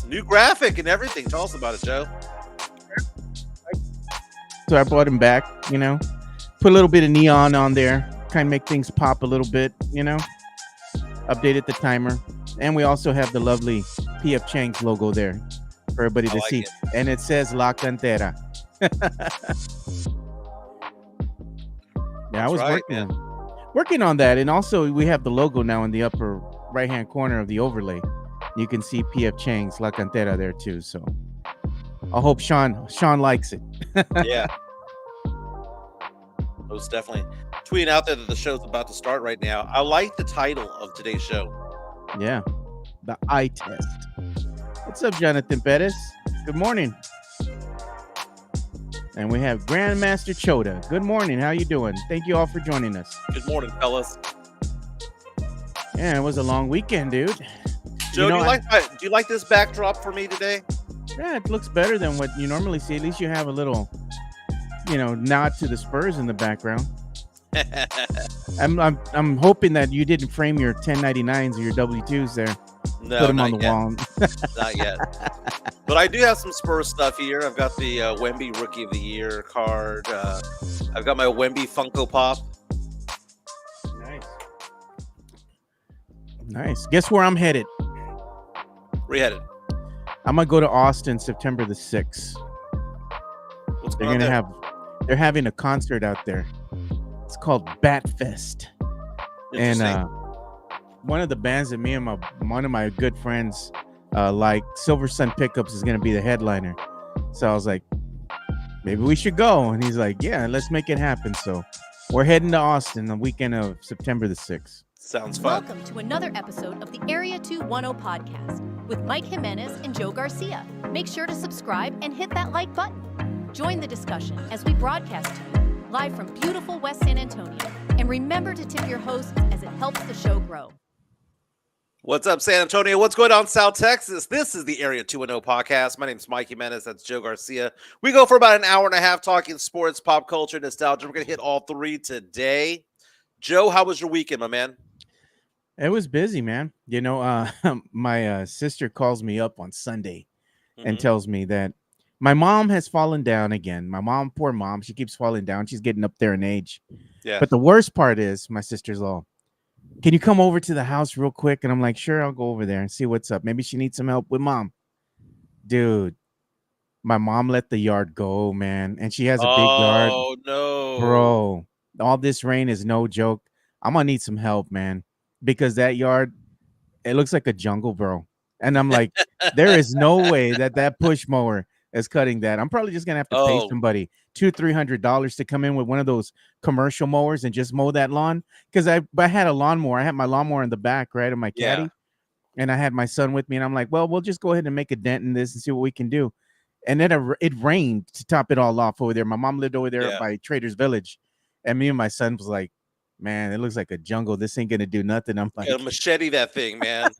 New graphic and everything. Tell us about it, Joe. So I brought him back, put a little bit of neon on there, kind of make things pop a little bit, updated the timer. And we also have the lovely PF Chang's logo there for everybody to see. And it says La Cantera. I was working on that. And also we have the logo now in the upper right-hand corner of the overlay. You can see PF Chang's La Cantera there too. So I hope Sean likes it. Yeah. Most definitely. Tweeting out there that the show's about to start right now. I like the title of today's show. Yeah. The eye test. What's up, Jonathan Perez? Good morning. And we have Grandmaster Chota. Good morning. How you doing? Thank you all for joining us. Good morning, fellas. Yeah, it was a long weekend, dude. Joe, do you like this backdrop for me today? Yeah, it looks better than what you normally see. At least you have a little, nod to the Spurs in the background. I'm hoping that you didn't frame your 1099s or your W2s there. No, put them on the wall. Not yet. But I do have some Spurs stuff here. I've got the Wemby Rookie of the Year card. I've got my Wemby Funko Pop. Nice. Guess where I'm headed? Where you headed? I'm gonna go to Austin September the 6th. What's going on there? They're having a concert out there. It's called Bat Fest. And one of the bands that me and one of my good friends like, Silver Sun Pickups, is gonna be the headliner. So I was like, maybe we should go. And he's like, yeah, let's make it happen. So we're heading to Austin the weekend of September the 6th. Sounds fun. Welcome to another episode of the Area 210 podcast with Mike Jimenez and Joe Garcia. Make sure to subscribe and hit that like button. Join the discussion as we broadcast to you live from beautiful West San Antonio. And remember to tip your hosts as it helps the show grow. What's up, San Antonio? What's going on, South Texas? This is the Area 210 podcast. My name's Mike Jimenez. That's Joe Garcia. We go for about an hour and a half talking sports, pop culture, nostalgia. We're going to hit all three today. Joe, how was your weekend, my man? It was busy, man. My sister calls me up on Sunday and tells me that my mom has fallen down again. My mom, poor mom, she keeps falling down. She's getting up there in age. Yeah. But the worst part is my sister's all, can you come over to the house real quick? And I'm like, sure, I'll go over there and see what's up. Maybe she needs some help with mom. Dude, my mom let the yard go, man. And she has a big yard. Oh, no. Bro, all this rain is no joke. I'm going to need some help, man. Because that yard, it looks like a jungle, bro. And I'm like, there is no way that push mower is cutting that. I'm probably just going to have to pay somebody $200-$300 to come in with one of those commercial mowers and just mow that lawn. Because I had a lawnmower. I had my lawnmower in the back, right, of my caddy. Yeah. And I had my son with me. And I'm like, well, we'll just go ahead and make a dent in this and see what we can do. And then it rained to top it all off over there. My mom lived over there by Trader's Village. And me and my son was like, man, it looks like a jungle. This ain't gonna do nothing. I'm like, machete that thing, man.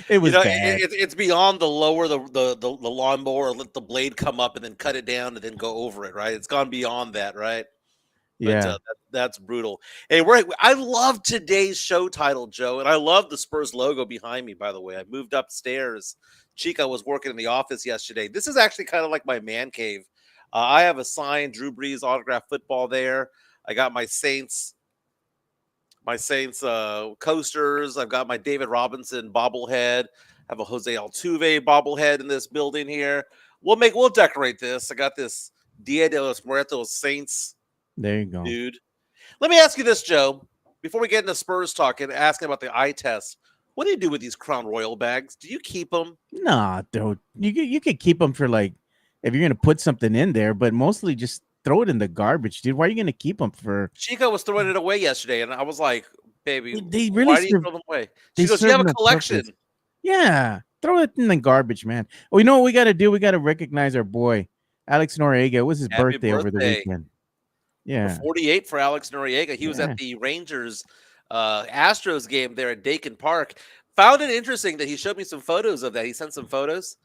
It was bad. It's beyond the lower the lawnmower, let the blade come up and then cut it down and then go over it, right? It's gone beyond that, right? Yeah, but, that's brutal. Hey, I love today's show title, Joe, and I love the Spurs logo behind me. By the way, I moved upstairs. Chica was working in the office yesterday. This is actually kind of like my man cave. I have a signed Drew Brees autographed football there. I got my Saints coasters. I've got my David Robinson bobblehead. I have a Jose Altuve bobblehead in this building here. We'll decorate this. I got this Dia de los Muertos Saints. There you go, dude. Let me ask you this, Joe. Before we get into Spurs talk and asking about the eye test, what do you do with these Crown Royal bags? Do you keep them? Nah, dude. You could keep them for, like, if you're gonna put something in there, but mostly just throw it in the garbage, dude. Why are you going to keep them for? Chica was throwing it away yesterday, and I was like, baby, why do you throw them away? She goes, you have a collection. Yeah, throw it in the garbage, man. Well, you know what we got to do? We got to recognize our boy, Alex Noriega. It was his birthday over the weekend. Yeah. 48 for Alex Noriega. He was at the Rangers Astros game there at Dakin Park. Found it interesting that he showed me some photos of that. He sent some photos.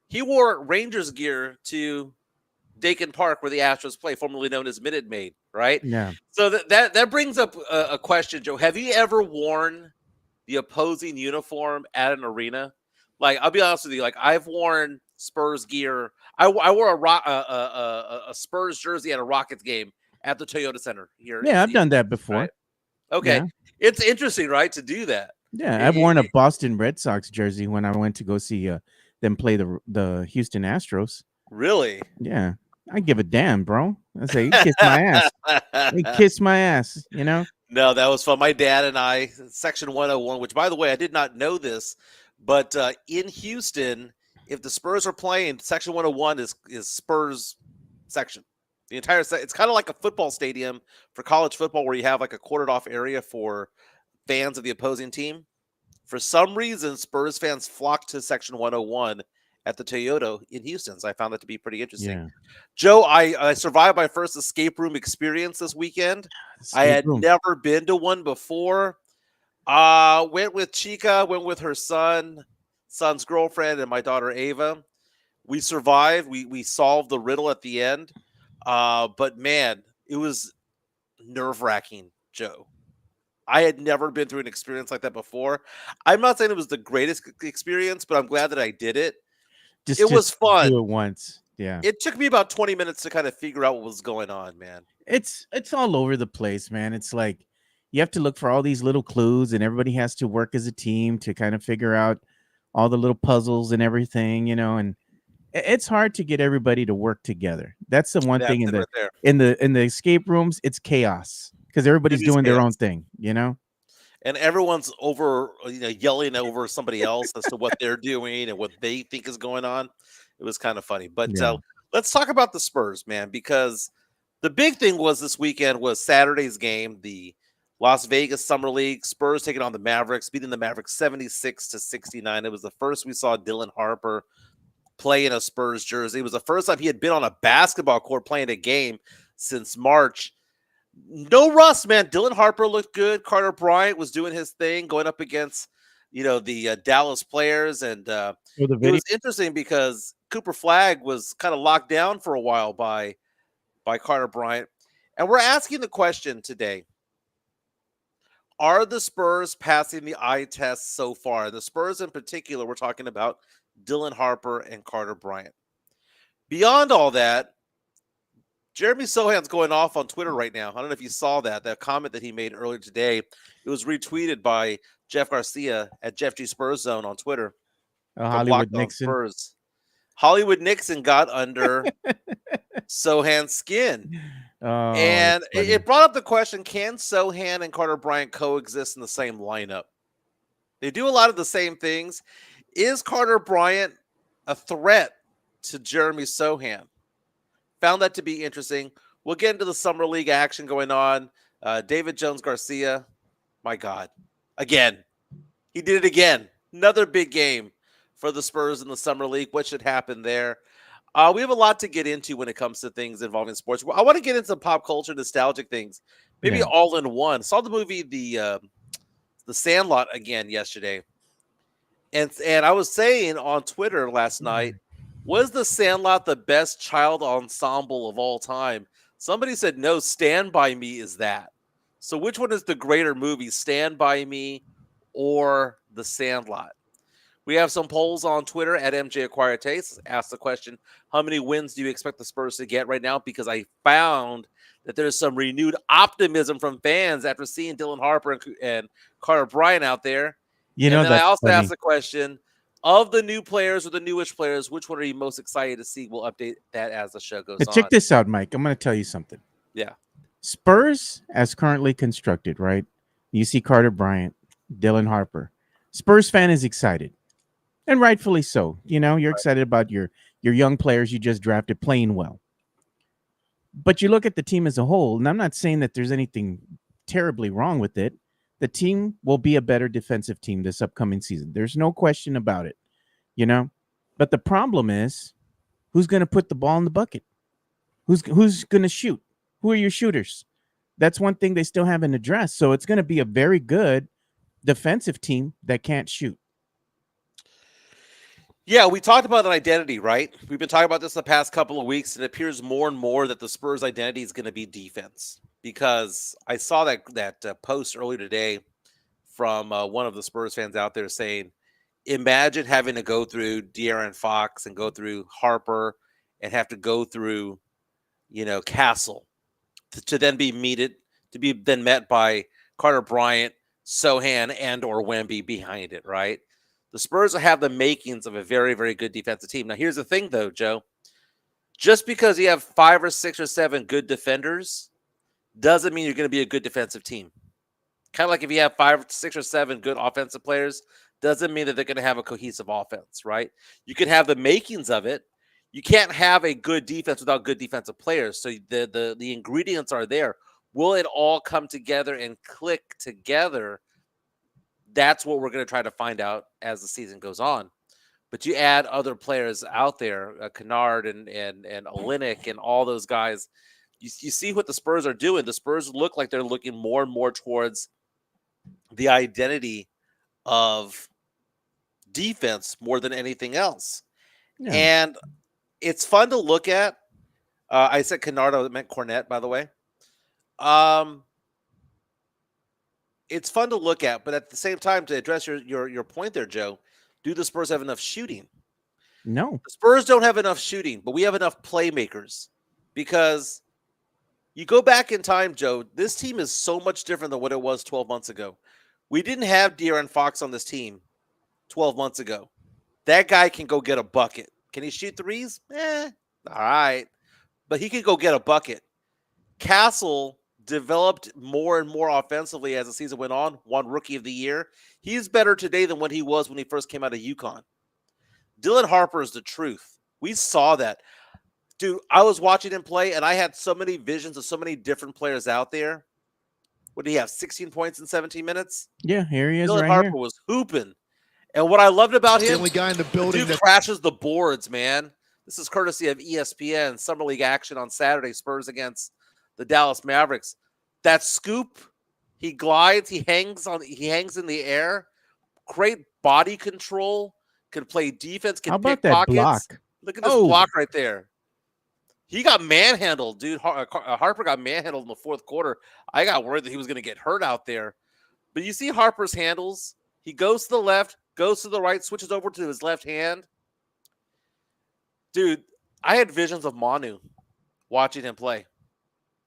He wore Rangers gear to Dakin Park, where the Astros play, formerly known as Minute Maid, right? Yeah. So that brings up a question, Joe. Have you ever worn the opposing uniform at an arena? Like, I'll be honest with you. Like, I've worn Spurs gear. I wore a Spurs jersey at a Rockets game at the Toyota Center here in Yeah, I've done Seattle. that Right? before. Okay, Yeah. it's interesting, right, to do that. Yeah, I've worn a It Boston Red Sox jersey when I went to go see them play the Houston Astros. really. Yeah, I give a damn, bro. I say, you kiss my ass. You kiss my ass. You know. No, that was fun. My dad and I, Section 101, which, by the way, I did not know this, but in Houston, if the Spurs are playing, Section 101 is Spurs section. The entire it's kind of like a football stadium for college football where you have like a quartered off area for fans of the opposing team. For some reason, Spurs fans flock to Section 101 at the Toyota in Houston. So I found that to be pretty interesting. Yeah. Joe, I survived my first escape room experience this weekend. I Escape had room. never been to one before. Went with Chica, went with her son's girlfriend, and my daughter Ava. We survived. We solved the riddle at the end. But man, it was nerve-wracking, Joe. I had never been through an experience like that before. I'm not saying it was the greatest experience, but I'm glad that I did it. It Just was do fun. it once. Yeah. It took me about 20 minutes to kind of figure out what was going on, man. It's all over the place, man. It's like you have to look for all these little clues, and everybody has to work as a team to kind of figure out all the little puzzles and everything, and it's hard to get everybody to work together. That's the one thing That's in it the right there. in the escape rooms. It's chaos because everybody's It is doing their own chaos. thing. And everyone's over, yelling over somebody else as to what they're doing and what they think is going on. It was kind of funny. But Yeah. let's talk about the Spurs, man, because the big thing was this weekend was Saturday's game, the Las Vegas Summer League. Spurs taking on the Mavericks, beating the Mavericks 76-69. It was the first we saw Dylan Harper play in a Spurs jersey. It was the first time he had been on a basketball court playing a game since March. No rust, man. Dylan Harper looked good. Carter Bryant was doing his thing, going up against, the Dallas players, and For the it video. was interesting because Cooper Flagg was kind of locked down for a while by Carter Bryant, and we're asking the question today: are the Spurs passing the eye test so far? The Spurs, in particular, we're talking about Dylan Harper and Carter Bryant. Beyond all that, Jeremy Sohan's going off on Twitter right now. I don't know if you saw that comment that he made earlier today. It was retweeted by Jeff Garcia at Jeff G Spurs Zone on Twitter from Hollywood Locked On Nixon. Spurs. Hollywood Nixon got under Sohan's skin. Oh, And that's funny. it brought up the question, can Sohan and Carter Bryant coexist in the same lineup? They do a lot of the same things. Is Carter Bryant a threat to Jeremy Sohan? Found that to be interesting. We'll get into the Summer League action going on. David Jones Garcia, my God. Again, he did it again. Another big game for the Spurs in the Summer League. What should happen there? We have a lot to get into when it comes to things involving sports. I want to get into pop culture, nostalgic things, maybe Yeah. all in one. Saw the movie The Sandlot again yesterday, and I was saying on Twitter last night, was The Sandlot the best child ensemble of all time? Somebody said no. Stand By Me is that. So which one is the greater movie, Stand By Me or The Sandlot? We have some polls on Twitter at MJ Acquire Taste. Ask the question, how many wins do you expect the Spurs to get right now? Because I found that there's some renewed optimism from fans after seeing Dylan Harper and Carter Bryant out there. And then I That's also funny. asked the question, of the new players or the newish players, which one are you most excited to see? We'll update that as the show goes on. Check this out, Mike. I'm going to tell you something. Yeah. Spurs, as currently constructed, right? You see Carter Bryant, Dylan Harper. Spurs fan is excited, and rightfully so. You're excited about your young players you just drafted playing well. But you look at the team as a whole, and I'm not saying that there's anything terribly wrong with it. The team will be a better defensive team this upcoming season. There's no question about it, But the problem is, who's going to put the ball in the bucket? Who's going to shoot? Who are your shooters? That's one thing they still haven't addressed. So it's going to be a very good defensive team that can't shoot. Yeah, we talked about an identity, right? We've been talking about this the past couple of weeks, and it appears more and more that the Spurs' identity is going to be defense. Because I saw that post earlier today from one of the Spurs fans out there saying, imagine having to go through De'Aaron Fox and go through Harper and have to go through, Castle to then be then met by Carter Bryant, Sohan, and or Wemby behind it, right? The Spurs have the makings of a very, very good defensive team. Now, here's the thing, though, Joe. Just because you have 5 or 6 or 7 good defenders doesn't mean you're going to be a good defensive team. Kind of like if you have 5, 6, or 7 good offensive players, doesn't mean that they're going to have a cohesive offense, right? You can have the makings of it. You can't have a good defense without good defensive players. So the ingredients are there. Will it all come together and click together? That's what we're going to try to find out as the season goes on. But you add other players out there, Kennard and Olynyk and all those guys. You see what the Spurs are doing. The Spurs look like they're looking more and more towards the identity of defense more than anything else. Yeah. And it's fun to look at. I said Kennard, I meant Cornette, by the way. It's fun to look at, but at the same time, to address your point there, Joe, do the Spurs have enough shooting? No. The Spurs don't have enough shooting, but we have enough playmakers. Because you go back in time, Joe, this team is so much different than what it was 12 months ago. We didn't have De'Aaron Fox on this team 12 months ago. That guy can go get a bucket. Can he shoot threes? All right. But he can go get a bucket. Castle developed more and more offensively as the season went on, won Rookie of the Year. He's better today than what he was when he first came out of UConn. Dylan Harper is the truth. We saw that. Dude, I was watching him play, and I had so many visions of so many different players out there. What did he have, 16 points in 17 minutes? Yeah, here he is Dylan right Harper here. was hooping. And what I loved about him, the only guy in the building dude crashes the boards, man. This is courtesy of ESPN, Summer League action on Saturday, Spurs against the Dallas Mavericks. That scoop, he glides, he hangs in the air. Great body control, can play defense, can How about pick that pockets. block? Look at this block right there. He got manhandled, dude. Harper got manhandled in the fourth quarter. I got worried that he was going to get hurt out there. But you see Harper's handles. He goes to the left, goes to the right, switches over to his left hand. Dude, I had visions of Manu watching him play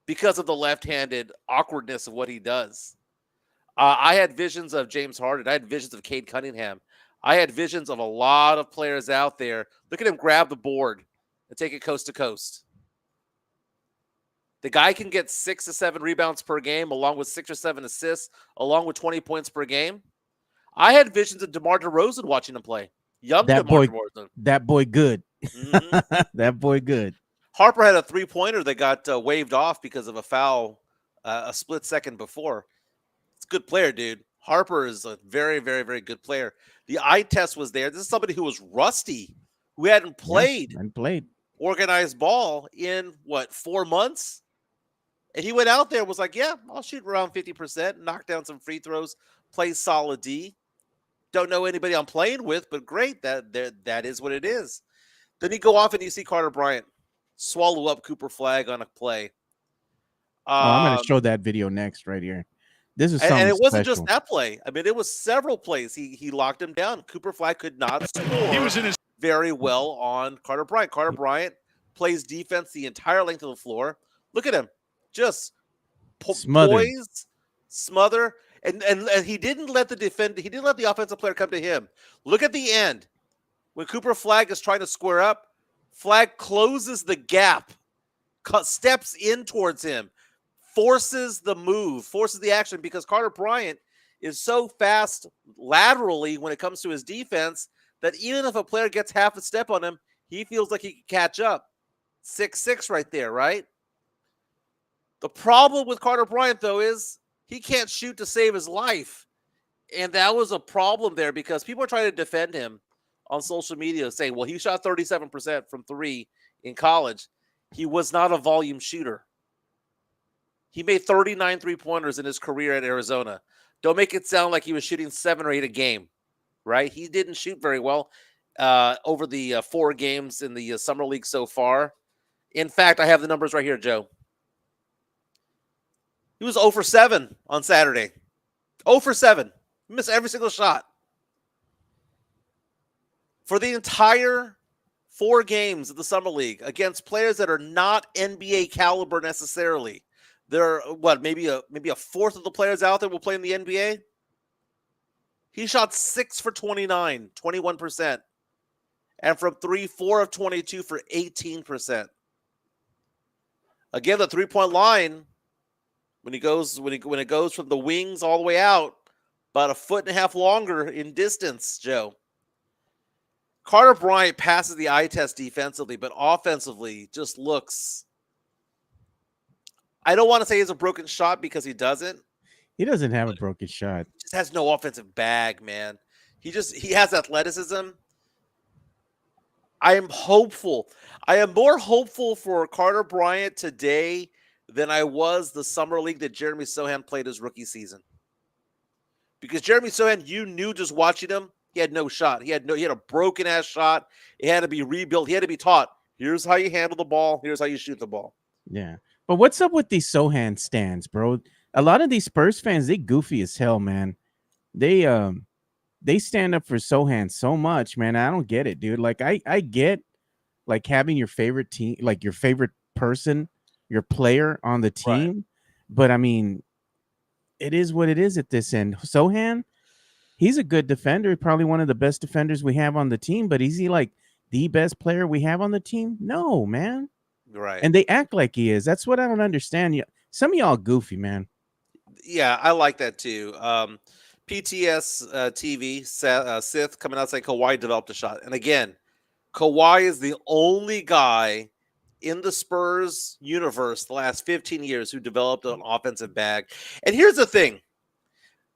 because of the left-handed awkwardness of what he does. I had visions of James Harden. I had visions of Cade Cunningham. I had visions of a lot of players out there. Look at him grab the board and take it coast to coast. The guy can get 6 to 7 rebounds per game, along with 6 or 7 assists, along with 20 points per game. I had visions of DeMar DeRozan watching him play. DeMar DeRozan. That boy good. Mm-hmm. That boy good. Harper had a 3-pointer that got waved off because of a foul a split second before. It's a good player, dude. Harper is a very, very, very good player. The eye test was there. This is somebody who was rusty, who hadn't played organized ball in, 4 months? And he went out there and was like, yeah, I'll shoot around 50%, knock down some free throws, play solid D. Don't know anybody I'm playing with, but great. That is what it is. Then you go off and you see Carter Bryant swallow up Cooper Flag on a play. I'm going to show that video next right here. This is something and it wasn't special. just that play. I mean, it was several plays. He locked him down. Cooper Flag could not score. He was in his very well on Carter Bryant. Carter Bryant plays defense the entire length of the floor. Look at him. Just poise, smother, and he didn't let the offensive player come to him. Look at the end. When Cooper Flag is trying to square up, Flag closes the gap, steps in towards him, forces the move, forces the action, because Carter Bryant is so fast laterally when it comes to his defense that even if a player gets half a step on him, he feels like he can catch up. 6'6" right there, right? The problem with Carter Bryant, though, is he can't shoot to save his life. And that was a problem there because people are trying to defend him on social media saying, well, he shot 37% from 3 in college. He was not a volume shooter. He made 39 3-pointers in his career at Arizona. Don't make it sound like he was shooting 7 or 8 a game, right? He didn't shoot very well over the 4 games in the Summer League so far. In fact, I have the numbers right here, Joe. He was 0 for 7 on Saturday. 0 for 7. He missed every single shot. For the entire 4 games of the Summer League against players that are not NBA caliber necessarily, there are maybe a fourth of the players out there will play in the NBA. He shot 6 for 29, 21%. And from 3, 4 of 22 for 18%. Again, the 3-point line, when it goes from the wings all the way out, about a foot and a half longer in distance, Joe. Carter Bryant passes the eye test defensively, but offensively just looks, I don't want to say he's a broken shot because he doesn't. He doesn't have a broken shot. He just has no offensive bag, man. He has athleticism. I am hopeful. I am more hopeful for Carter Bryant today than I was the Summer League that Jeremy Sohan played his rookie season. Because Jeremy Sohan, you knew just watching him, he had no shot. He had a broken ass shot. It had to be rebuilt. He had to be taught. Here's how you handle the ball. Here's how you shoot the ball. Yeah. But what's up with these Sohan stands, bro? A lot of these Spurs fans, they goofy as hell, man. They stand up for Sohan so much, man. I don't get it, dude. Like I get like having your favorite team, like your favorite person, your player on the team, Right. but I mean, it is what it is at this end. Sohan, he's a good defender, probably one of the best defenders we have on the team, but is he like the best player we have on the team? No, man. Right. And they act like he is. That's what I don't understand. Some of y'all goofy, man. Yeah, I like that too. PTS TV, Sith coming out saying Kawhi developed a shot. And again, Kawhi is the only guy in the Spurs universe the last 15 years who developed an offensive bag. And here's the thing.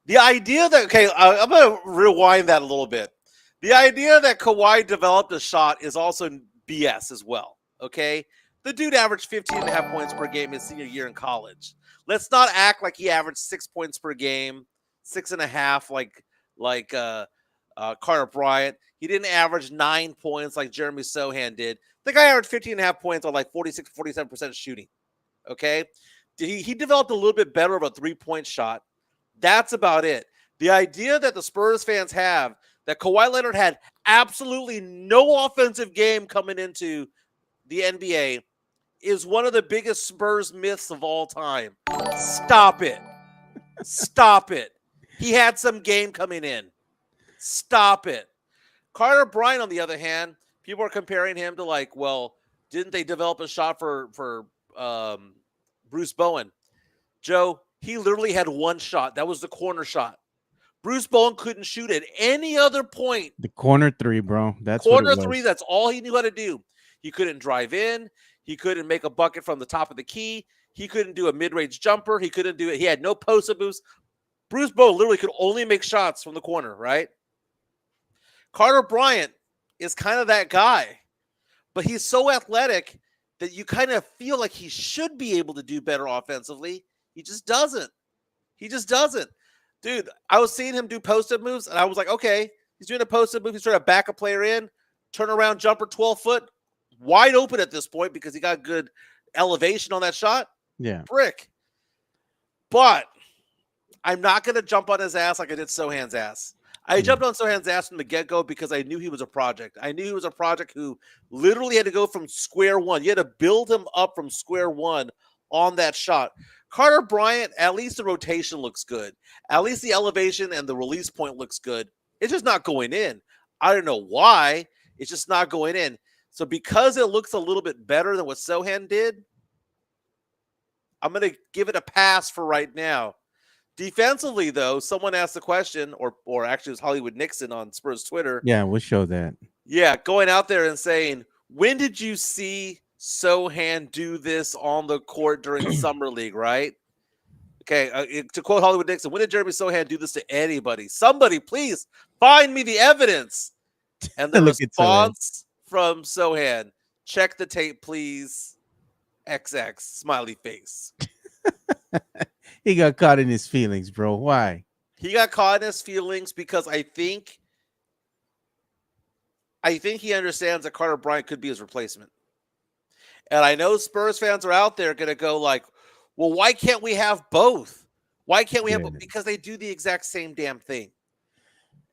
The idea that, I'm going to rewind that a little bit. The idea that Kawhi developed a shot is also BS as well, okay? The dude averaged 15.5 points per game his senior year in college. Let's not act like he averaged 6 points per game, 6.5 like Carter Bryant. He didn't average 9 points like Jeremy Sohan did. The guy averaged 15.5 points on like 46, 47% shooting, okay? He developed a little bit better of a 3-point shot. That's about it. The idea that the Spurs fans have that Kawhi Leonard had absolutely no offensive game coming into the NBA is one of the biggest Spurs myths of all time. Stop it. Stop it. He had some game coming in. Stop it. Carter Bryant, on the other hand, people are comparing him to like, well, didn't they develop a shot for Bruce Bowen? Joe, he literally had one shot. That was the corner shot. Bruce Bowen couldn't shoot at any other point. The corner three, bro. That's corner what it was. three. That's all he knew how to do. He couldn't drive in. He couldn't make a bucket from the top of the key. He couldn't do a mid-range jumper. He couldn't do it. He had no post-up moves. Bruce Bowen literally could only make shots from the corner, right? Carter Bryant is kind of that guy, but he's so athletic that you kind of feel like he should be able to do better offensively. He just doesn't. He just doesn't. Dude, I was seeing him do post-up moves, and I was like, okay, he's doing a post-up move. He's trying to back a player in, turn around jumper, 12-foot, wide open at this point because he got good elevation on that shot. Yeah. Brick. But I'm not going to jump on his ass like I did Sohan's ass. I jumped on Sohan's ass from the get-go because I knew he was a project. I knew he was a project who literally had to go from square one. You had to build him up from square one on that shot. Carter Bryant, at least the rotation looks good. At least the elevation and the release point looks good. It's just not going in. I don't know why. It's just not going in. So because it looks a little bit better than what Sohan did, I'm going to give it a pass for right now. Defensively, though, someone asked the question, or actually it was Hollywood Nixon on Spurs Twitter. Yeah, we'll show that. Yeah, going out there and saying, when did you see Sohan do this on the court during Summer League, right? Okay, to quote Hollywood Nixon, when did Jeremy Sohan do this to anybody? Somebody, please find me the evidence. And the response from Sohan, check the tape, please. XX, smiley face. He got caught in his feelings, bro. Why? He got caught in his feelings because I think he understands that Carter Bryant could be his replacement. And I know Spurs fans are out there going to go like, well, why can't we have both? Why can't we have both? Because they do the exact same damn thing.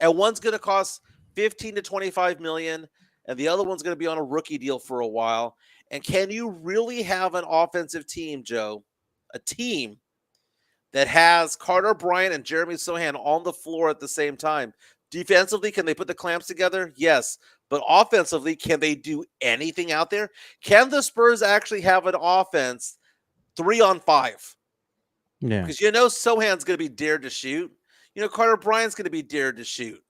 And one's going to cost 15 to 25 million, and the other one's going to be on a rookie deal for a while. And can you really have an offensive team, Joe? A team that has Carter Bryant and Jeremy Sohan on the floor at the same time. Defensively, can they put the clamps together? Yes. But offensively, can they do anything out there? Can the Spurs actually have an offense 3-on-5? Yeah. Because Sohan's going to be dared to shoot. Carter Bryant's going to be dared to shoot.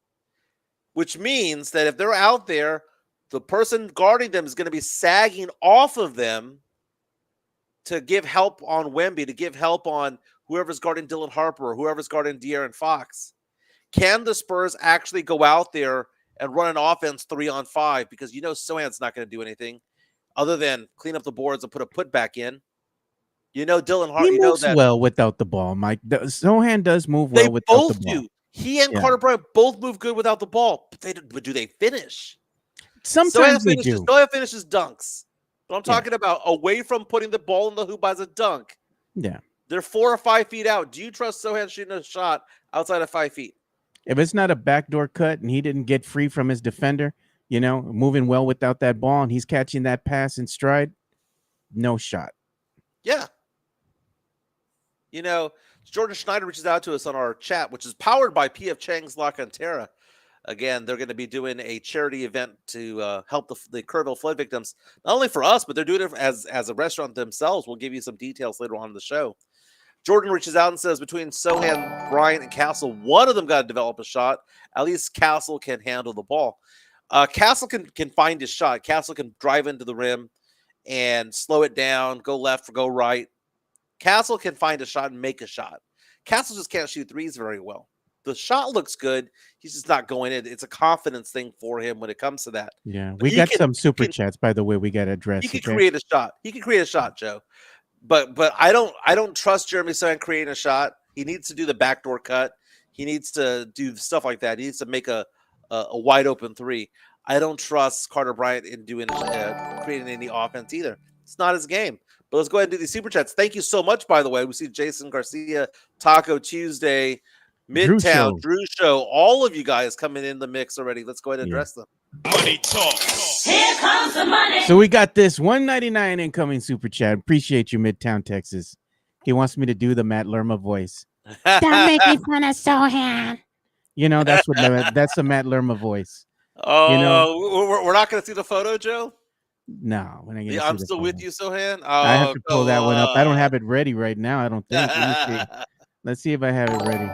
Which means that if they're out there, the person guarding them is going to be sagging off of them to give help on Wemby, to give help on whoever's guarding Dylan Harper or whoever's guarding De'Aaron Fox. Can the Spurs actually go out there and run an offense 3-on-5? Because Sohan's not going to do anything other than clean up the boards and put a putback in. Dylan Harper. He moves well without the ball, Mike. Sohan does move well without the ball. They both do. He and Carter Bryant both move good without the ball. But do they finish? Sometimes they do. Sohan finishes dunks. But I'm talking about away from putting the ball in the hoop as a dunk. Yeah. They're 4 or 5 feet out. Do you trust Sohan shooting a shot outside of 5 feet? If it's not a backdoor cut and he didn't get free from his defender, moving well without that ball, and he's catching that pass in stride, no shot. Yeah. Jordan Schneider reaches out to us on our chat, which is powered by P.F. Chang's La Cantera. Again, they're going to be doing a charity event to help the Kerrville flood victims, not only for us, but they're doing it as a restaurant themselves. We'll give you some details later on in the show. Jordan reaches out and says, between Sohan, Bryant, and Castle, one of them got to develop a shot. At least Castle can handle the ball. Castle can find his shot. Castle can drive into the rim and slow it down, go left or go right. Castle can find a shot and make a shot. Castle just can't shoot threes very well. The shot looks good. He's just not going in. It's a confidence thing for him when it comes to that. Yeah, we got some super chats, by the way. We got to address. He can create a shot. He can create a shot, Joe. But I don't trust Jeremy Sohan creating a shot. He needs to do the backdoor cut. He needs to do stuff like that. He needs to make a wide open three. I don't trust Carter Bryant in doing creating any offense either. It's not his game. But let's go ahead and do these super chats. Thank you so much, by the way. We see Jason Garcia, Taco Tuesday, Midtown, Drew Show. All of you guys coming in the mix already. Let's go ahead and address them. Money talk. Here comes the money. So we got this $1.99 incoming super chat. Appreciate you, Midtown, Texas. He wants me to do the Matt Lerma voice. Don't make me fun of Sohan. That's the Matt Lerma voice. Oh, we're not going to see the photo, Joe? No, we're not going to see I'm the still photo. with you, Sohan. I have to pull that one up. I don't have it ready right now. I don't think. Let's see if I have it ready.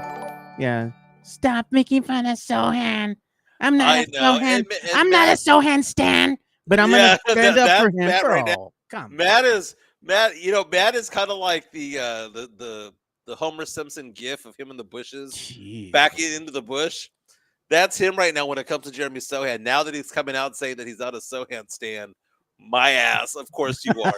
Yeah. Stop making fun of Sohan. I'm not a Sohan. And I'm not a Sohan stan. But I'm going to stand up for him. Matt right now. Come. Matt is kind of like the Homer Simpson gif of him in the bushes, Jeez. backing into the bush. That's him right now when it comes to Jeremy Sohan. Now that he's coming out saying that he's not a Sohan stan, my ass, of course you are.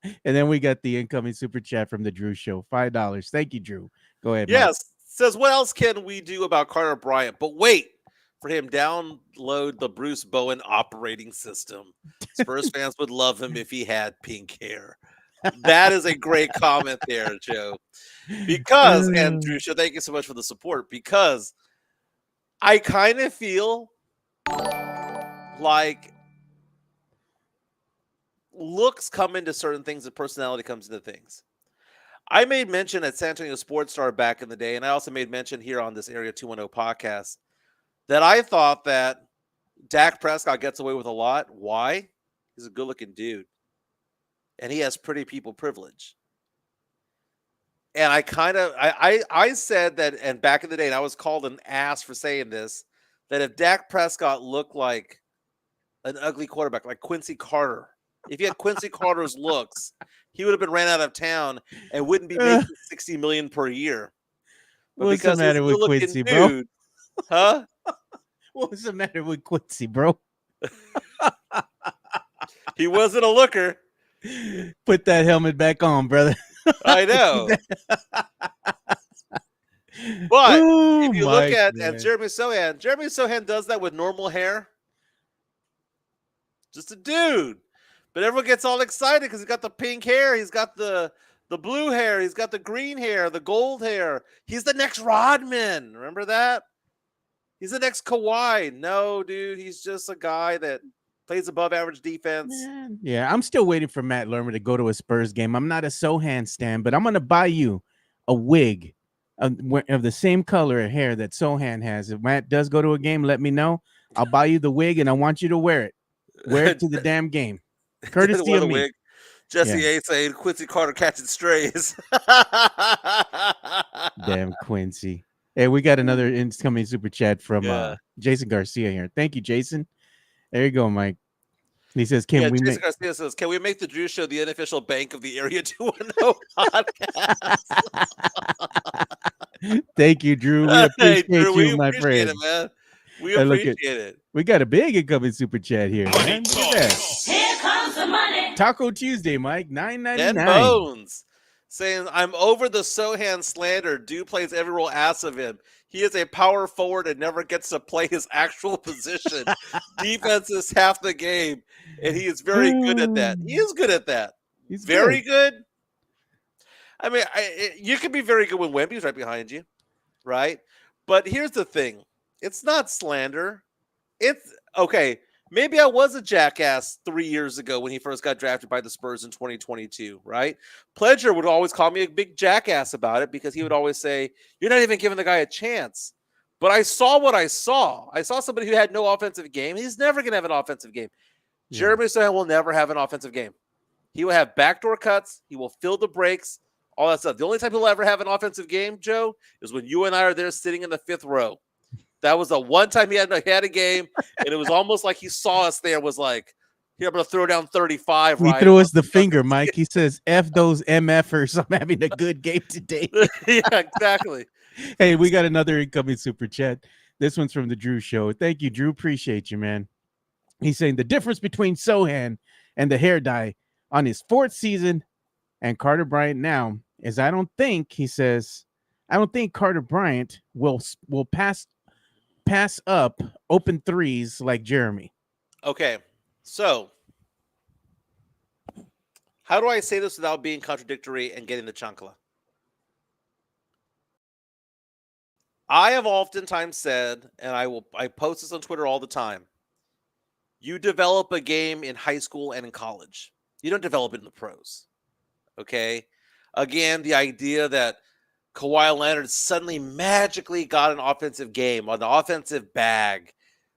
And then we got the incoming super chat from the Drew Show, $5. Thank you, Drew. Go ahead. Yes, Mike. says what else can we do about Carter Bryant? But wait for him, download the Bruce Bowen operating system. Spurs fans would love him if he had pink hair. That is a great comment there, Joe. Because, and Drew Show, thank you so much for the support. Because I kind of feel like looks come into certain things and personality comes into things. I made mention at San Antonio Sports Star back in the day, and I also made mention here on this Area 210 podcast that I thought that Dak Prescott gets away with a lot. Why? He's a good-looking dude, and he has pretty people privilege. And I said that, and back in the day, and I was called an ass for saying this, that if Dak Prescott looked like an ugly quarterback, like Quincy Carter, if he had Quincy Carter's looks, he would have been ran out of town and wouldn't be making $60 million per year. But What's the matter with Quincy, bro? Huh? What's the matter with Quincy, bro? He wasn't a looker. Put that helmet back on, brother. I know. But if you look at Jeremy Sohan does that with normal hair. Just a dude. But everyone gets all excited because he's got the pink hair. He's got the blue hair. He's got the green hair, the gold hair. He's the next Rodman. Remember that? He's the next Kawhi. No, dude, he's just a guy that plays above average defense. Yeah, I'm still waiting for Matt Lerner to go to a Spurs game. I'm not a Sohan stan, but I'm gonna buy you a wig of the same color of hair that Sohan has. If Matt does go to a game, let me know. I'll buy you the wig, and I want you to wear it. Wear it to the damn game, courtesy Wear of the me. wig. Jesse Yeah. A saying Quincy Carter catching strays. Damn Quincy. Hey, we got another incoming super chat from Yeah. Jason Garcia here. Thank you, Jason. There you go, Mike. He says, Yeah, "Can we Jason make?" Garcia says, "Can we make the Drew Show the unofficial bank of the Area 210 podcast?" Thank you, Drew. We Hey, appreciate Drew, we you, my appreciate friend. it, man. We And look appreciate at it. we got a big incoming super chat here, man. Look at that. Here comes the money. Taco Tuesday, Mike, And $9.99. Bones saying, "I'm over the Sohan slander. Dude plays every role ass of him. He is a power forward and never gets to play his actual position. Defense is half the game, and he is very good at that. He is good at that. He's Very good. I mean, you can be very good when Wemby's right behind you, right? But here's the thing. It's not slander. It's okay. Maybe I was a jackass 3 years ago when he first got drafted by the Spurs in 2022, right? Pledger would always call me a big jackass about it because he would always say, "You're not even giving the guy a chance." But I saw what I saw. I saw somebody who had no offensive game. He's never going to have an offensive game. Yeah. Jeremy Sohan will never have an offensive game. He will have backdoor cuts. He will fill the breaks, all that stuff. The only time he'll ever have an offensive game, Joe, is when you and I are there sitting in the fifth row. That was the one time he had a game, and it was almost like he saw us there, was like, "Here, I'm going to throw down 35. He Ryan." threw us the finger, Mike. He says, "F those MFers. I'm having a good game today." Yeah, exactly. Hey, we got another incoming super chat. This one's from the Drew Show. Thank you, Drew. Appreciate you, man. He's saying the difference between Sohan and the hair dye on his fourth season and Carter Bryant now is I don't think Carter Bryant will pass up open threes like Jeremy. Okay, so how do I say this without being contradictory and getting the chancla? I have oftentimes said, and I post this on Twitter all the time, you develop a game in high school and in college. You don't develop it in the pros. Okay? Again, the idea that Kawhi Leonard suddenly magically got an offensive game, an offensive bag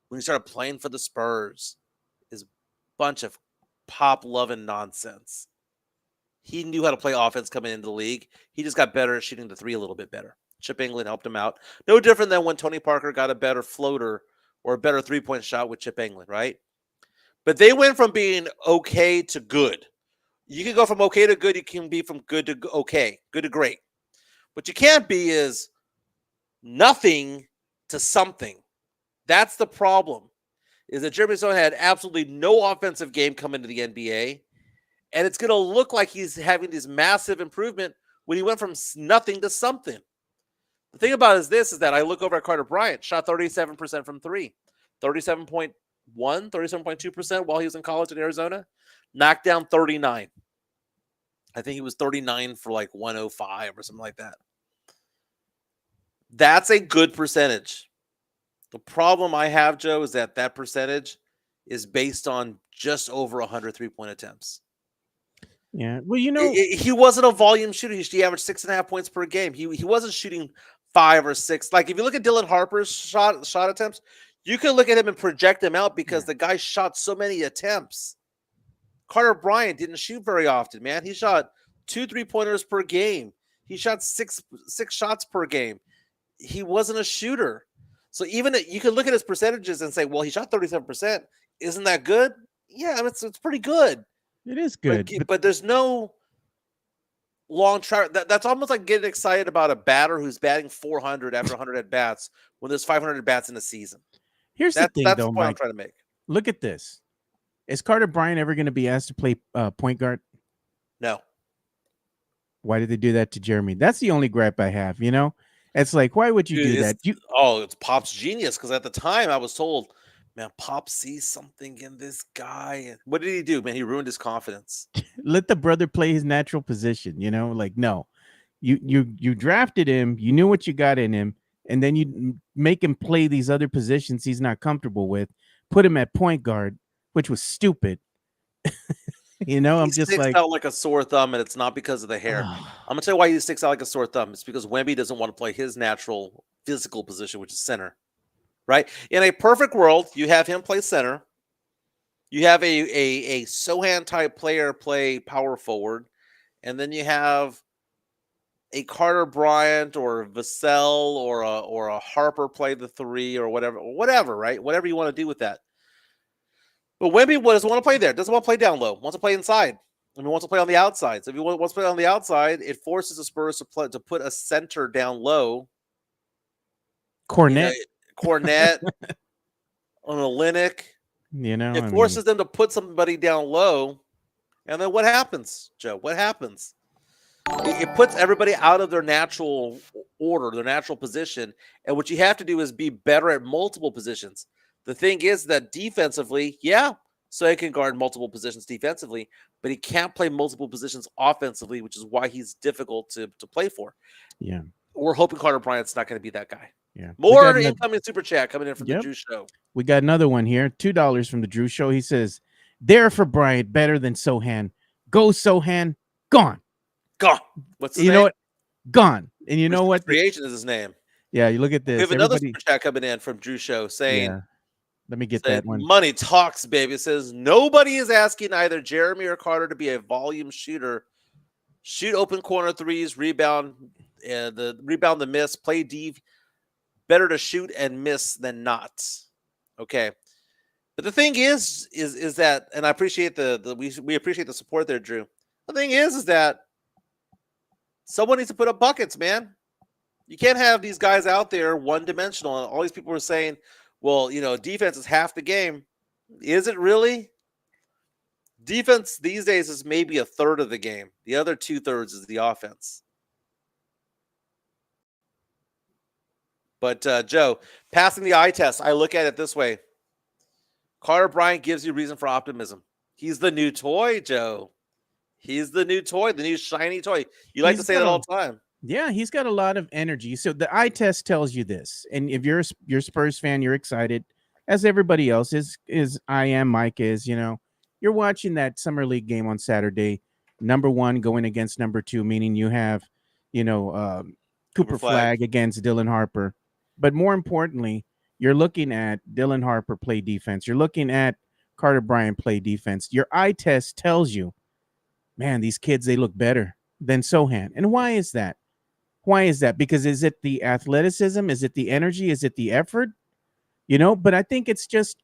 when he started playing for the Spurs is a bunch of pop-loving nonsense. He knew how to play offense coming into the league. He just got better at shooting the three a little bit better. Chip England helped him out. No different than when Tony Parker got a better floater or a better three-point shot with Chip England, right? But they went from being okay to good. You can go from okay to good. You can be from good to okay, good to great. What you can't be is nothing to something. That's the problem, is that Jeremy Sohan had absolutely no offensive game come into the NBA, and it's going to look like he's having this massive improvement when he went from nothing to something. The thing about it is that I look over at Carter Bryant, shot 37% from three, 37.1, 37.2% while he was in college in Arizona, knocked down 39. I think he was 39 for like 105 or something like that. That's a good percentage. The problem I have, Joe, is that percentage is based on just over 100 3-point attempts. Yeah. Well, you know, he wasn't a volume shooter. He averaged 6.5 points per game. He wasn't shooting 5 or 6. Like if you look at Dylan Harper's shot attempts, you can look at him and project him out because the guy shot so many attempts. Carter Bryant didn't shoot very often, man. He shot 2 3-pointers per game. He shot six shots per game. He wasn't a shooter. So even you can look at his percentages and say, well, he shot 37%. Isn't that good? Yeah, I mean, it's pretty good. It is good. But there's no long track. That's almost like getting excited about a batter who's batting 400 after 100 at bats when there's 500 at bats in a season. Here's the thing, that's though, the point Mike. I'm trying to make. Look at this. Is Carter Bryant ever going to be asked to play point guard? No. Why did they do that to Jeremy? That's the only gripe I have, you know? It's like, why would you do that? It's Pop's genius, because at the time I was told, man, Pop sees something in this guy. And what did he do, man? He ruined his confidence. Let the brother play his natural position, you know? Like, no. You drafted him, you knew what you got in him, and then you make him play these other positions he's not comfortable with, put him at point guard, which was stupid. He I'm just sticks like, out like a sore thumb, and it's not because of the hair. I'm gonna tell you why he sticks out like a sore thumb. It's because Wemby doesn't want to play his natural physical position, which is center. Right? In a perfect world, you have him play center. You have a Sohan type player play power forward, and then you have a Carter Bryant or Vassell or a Harper play the 3 or whatever, right? Whatever you want to do with that. But Wemby doesn't want to play there. Doesn't want to play down low. Wants to play inside. I mean, wants to play on the outside. So if he wants to play on the outside, it forces the Spurs to put a center down low. Cornette, Cornette on a Olynyk. It forces them to put somebody down low. And then what happens, Joe? What happens? It puts everybody out of their natural order, their natural position. And what you have to do is be better at multiple positions. The thing is that defensively, so he can guard multiple positions defensively, but he can't play multiple positions offensively, which is why he's difficult to play for. Yeah. We're hoping Carter Bryant's not going to be that guy. Yeah. More incoming super chat coming in from the Drew Show. We got another one here. $2 from the Drew Show. He says, there for Bryant, better than Sohan. Go Sohan, gone. Gone. What's his name? Know what? Gone. And you know what? Creation is his name. Yeah, you look at this. We have another super chat coming in from Drew Show saying, let me get that one. Money talks, baby. It says, nobody is asking either Jeremy or Carter to be a volume shooter. Shoot open corner threes, rebound, the miss, play deep. Better to shoot and miss than not. Okay. But the thing is that, and I appreciate we appreciate the support there, Drew. The thing is that someone needs to put up buckets, man. You can't have these guys out there one-dimensional. And all these people were saying, well, defense is half the game. Is it really? Defense these days is maybe a third of the game. The other 2/3 is the offense. But, Joe, passing the eye test, I look at it this way. Carter Bryant gives you reason for optimism. He's the new toy, Joe. He's the new toy, the new shiny toy. You like to say that all the time. Yeah, he's got a lot of energy. So the eye test tells you this. And if you're a Spurs fan, you're excited, as everybody else is I am, Mike is, You're watching that Summer League game on Saturday, number 1 going against number 2, meaning you have, Cooper Flag against Dylan Harper. But more importantly, you're looking at Dylan Harper play defense. You're looking at Carter Bryant play defense. Your eye test tells you, man, these kids, they look better than Sohan. And why is that? Why is that? Because is it the athleticism? Is it the energy? Is it the effort? But I think it's just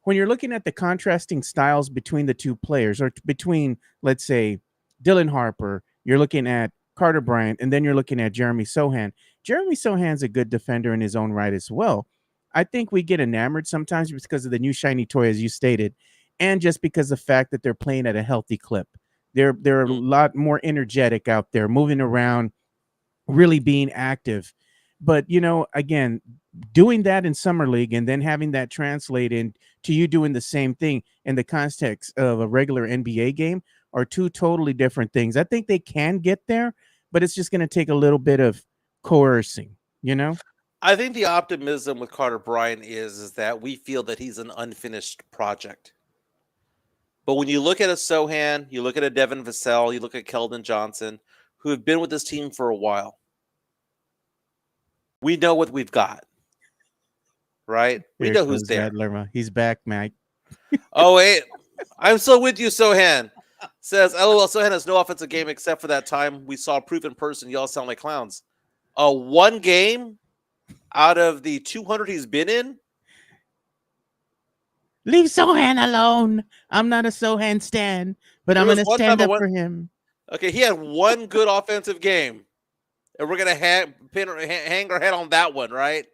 when you're looking at the contrasting styles between the two players, or between, let's say, Dylan Harper, you're looking at Carter Bryant, and then you're looking at Jeremy Sohan. Jeremy Sohan's a good defender in his own right as well. I think we get enamored sometimes because of the new shiny toy, as you stated, and just because of the fact that they're playing at a healthy clip. They're a lot more energetic out there, moving around, really being active. But, again, doing that in Summer League and then having that translate into you doing the same thing in the context of a regular NBA game are two totally different things. I think they can get there, but it's just going to take a little bit of coercing, I think the optimism with Carter Bryant is that we feel that he's an unfinished project. But when you look at a Sohan, you look at a Devin Vassell, you look at Keldon Johnson, who have been with this team for a while, we know what we've got, right? We know who's there. Lerma. He's back, Mike. Oh, wait. I'm still with you, Sohan. Says, LOL, Sohan has no offensive game except for that time we saw proof in person. Y'all sound like clowns. One game out of the 200 he's been in? Leave Sohan alone. I'm not a Sohan stan, but I'm going to stand up for him. Okay, he had one good offensive game, and we're going to hang our head on that one, right?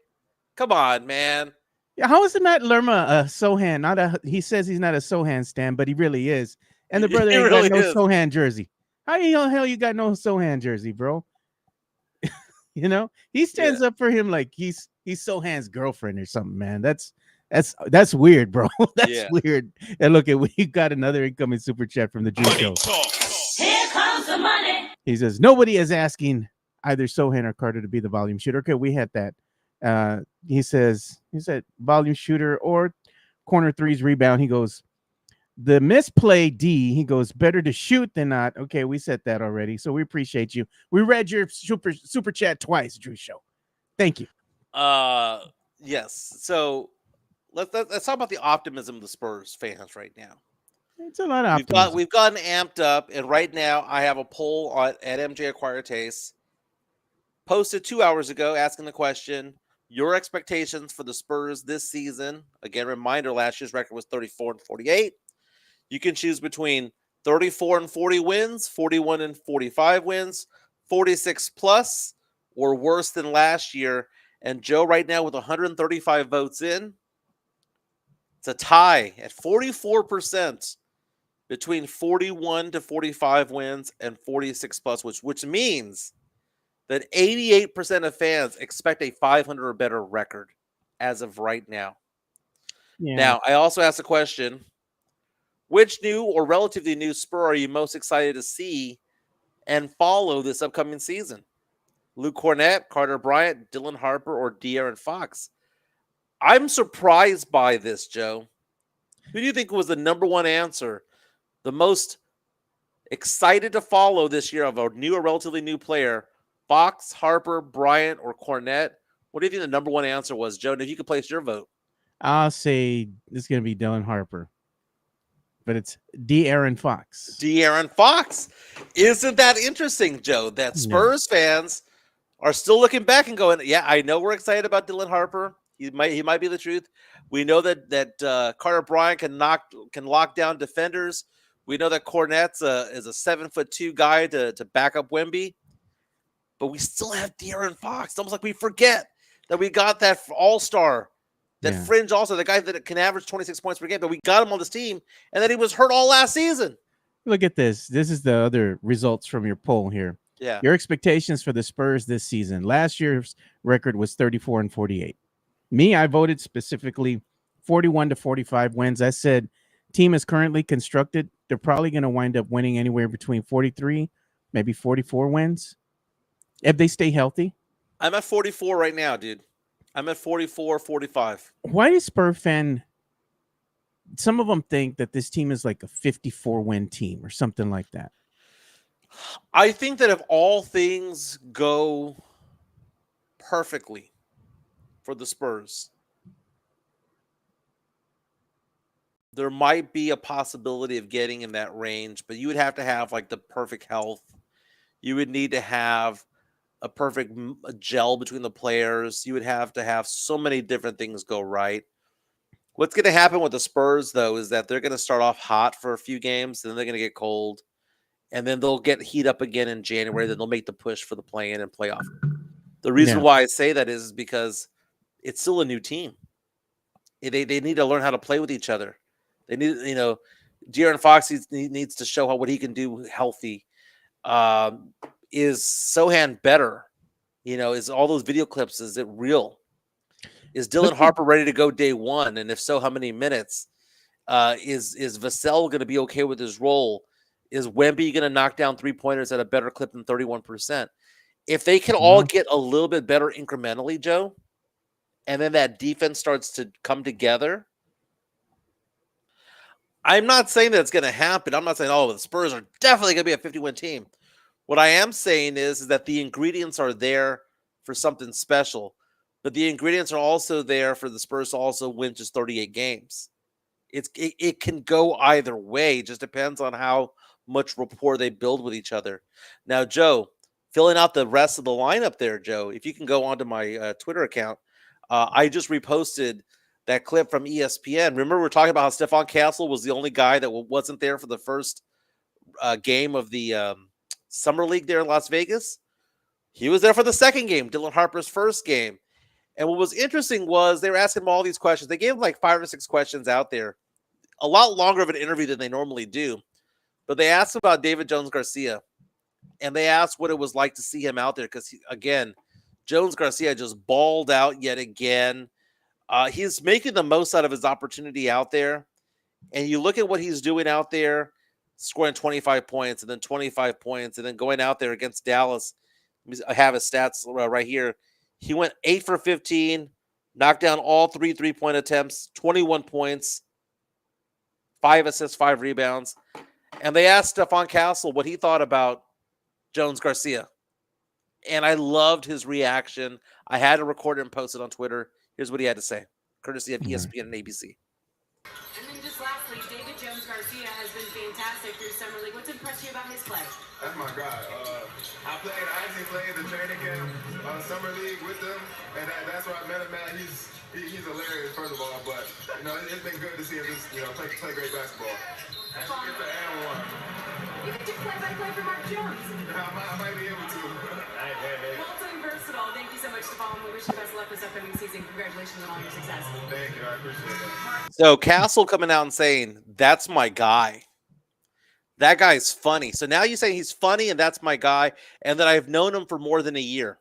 Come on, man. Yeah, how is it not Lerma Sohan? He says he's not a Sohan stan, but he really is. And the brother ain't got no Sohan jersey. How the hell you got no Sohan jersey, bro? He stands up for him like he's Sohan's girlfriend or something, man. That's weird, bro. That's weird. And look, we got another incoming super chat from the Drew Show. Here comes the money. He says nobody is asking either Sohan or Carter to be the volume shooter. Okay, we had that. He said volume shooter or corner threes rebound. He goes, the misplay D, he goes, better to shoot than not. Okay, we said that already. So we appreciate you. We read your super chat twice, Drew Show. Thank you. Uh, yes. So let's talk about the optimism of the Spurs fans right now. It's a lot of optimism. We've gotten amped up, and right now I have a poll at MJ Acquire Taste posted 2 hours ago asking the question: your expectations for the Spurs this season. Again, reminder: last year's record was 34-48. You can choose between 34-40 wins, 41-45 wins, 46 plus, or worse than last year. And Joe, right now, with 135 votes in, it's a tie at 44% between 41-45 wins and 46 plus, which means that 88% of fans expect a 500 or better record as of right now. Yeah. Now, I also asked a question: which new or relatively new Spur are you most excited to see and follow this upcoming season? Luke Cornett, Carter Bryant, Dylan Harper, or De'Aaron Fox? I'm surprised by this, Joe. Who do you think was the number one answer? The most excited to follow this year of a new or relatively new player? Fox, Harper, Bryant, or Cornett? What do you think the number one answer was, Joe? And if you could place your vote. I'll say it's going to be Dylan Harper, but it's De'Aaron Fox. De'Aaron Fox. Isn't that interesting, Joe? That Spurs fans are still looking back and going, yeah, I know we're excited about Dylan Harper. He might be the truth. We know that Carter Bryant can lock down defenders. We know that Cornett's is a 7'2" guy to back up Wemby. But we still have De'Aaron Fox. It's almost like we forget that we got that all-star, that fringe also, the guy that can average 26 points per game. But we got him on this team, and then he was hurt all last season. Look at this. This is the other results from your poll here. Yeah. Your expectations for the Spurs this season. Last year's record was 34-48. Me, I voted specifically 41-45 wins. I said team is currently constructed. They're probably going to wind up winning anywhere between 43, maybe 44 wins if they stay healthy. I'm at 44 right now, dude. I'm at 44, 45. Why is Spurs fan? Some of them think that this team is like a 54-win team or something like that. I think that if all things go perfectly for the Spurs, there might be a possibility of getting in that range, but you would have to have like the perfect health. You would need to have a perfect gel between the players. You would have to have so many different things go right. What's going to happen with the Spurs, though, is that they're going to start off hot for a few games, then they're going to get cold, and then they'll get heat up again in January. Then they'll make the push for the play-in and playoff. The reason why I say that is because it's still a new team. They need to learn how to play with each other. They need, De'Aaron Fox needs to show what he can do healthy. Is Sohan better? Is all those video clips, is it real? Is Dylan Harper ready to go day one? And if so, how many minutes? Is Vassell going to be okay with his role? Is Wemby going to knock down three-pointers at a better clip than 31%? If they can all get a little bit better incrementally, Joe, and then that defense starts to come together, I'm not saying that it's going to happen. I'm not saying, the Spurs are definitely going to be a 50-win team. What I am saying is that the ingredients are there for something special, but the ingredients are also there for the Spurs to also win just 38 games. It can go either way. It just depends on how much rapport they build with each other. Now, Joe, filling out the rest of the lineup there, Joe, if you can go onto my Twitter account, I just reposted that clip from ESPN. Remember, we're talking about how Stephon Castle was the only guy that wasn't there for the first game of the Summer League there in Las Vegas. He was there for the second game, Dylan Harper's first game. And what was interesting was they were asking him all these questions. They gave him like 5 or 6 questions out there, a lot longer of an interview than they normally do. But they asked about David Jones Garcia, and they asked what it was like to see him out there because, again, Jones Garcia just balled out yet again. He's making the most out of his opportunity out there. And you look at what he's doing out there, scoring 25 points and then 25 points and then going out there against Dallas. I have his stats right here. He went 8 for 15, knocked down all 3 3-point attempts, 21 points, 5 assists, 5 rebounds. And they asked Stephon Castle what he thought about Jones Garcia. And I loved his reaction. I had to record it and post it on Twitter. Here's what he had to say, courtesy of ESPN and ABC. And then just lastly, David Jones Garcia has been fantastic through Summer League. What's impressed you about his play? That's my guy. I actually played the training camp, Summer League with him, and that's where I met him at. He's hilarious, first of all, but, it's been good to see him just, play great basketball. It's an animal. You could do play-by-play for Mark Jones. I might be able to. Well done, versatile. Thank you so much, Stephon. We wish you best luck this upcoming season. Congratulations on all your success. Thank you. I appreciate it. So Castle coming out and saying, that's my guy. That guy's funny. So now you say he's funny and that's my guy, and that I've known him for more than a year.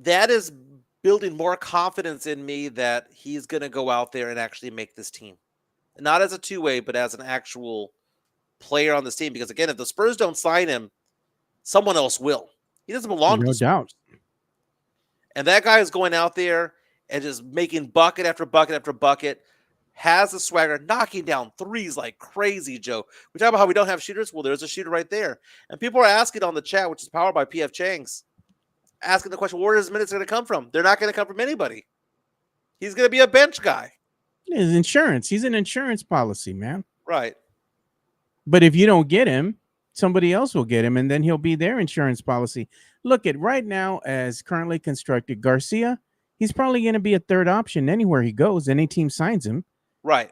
That is building more confidence in me that he's going to go out there and actually make this team. Not as a two-way, but as an actual player on this team. Because, again, if the Spurs don't sign him, someone else will. He doesn't belong to the Spurs. No doubt. And that guy is going out there and just making bucket after bucket after bucket, has the swagger, knocking down threes like crazy, Joe. We talk about how we don't have shooters. Well, there's a shooter right there. And people are asking on the chat, which is powered by PF Chang's, asking the question, where are his minutes going to come from? They're not going to come from anybody. He's going to be a bench guy. His insurance. He's an insurance policy, man. Right. But if you don't get him, somebody else will get him, and then he'll be their insurance policy. Look at right now, as currently constructed, Garcia, he's probably going to be a third option anywhere he goes. Any team signs him. Right.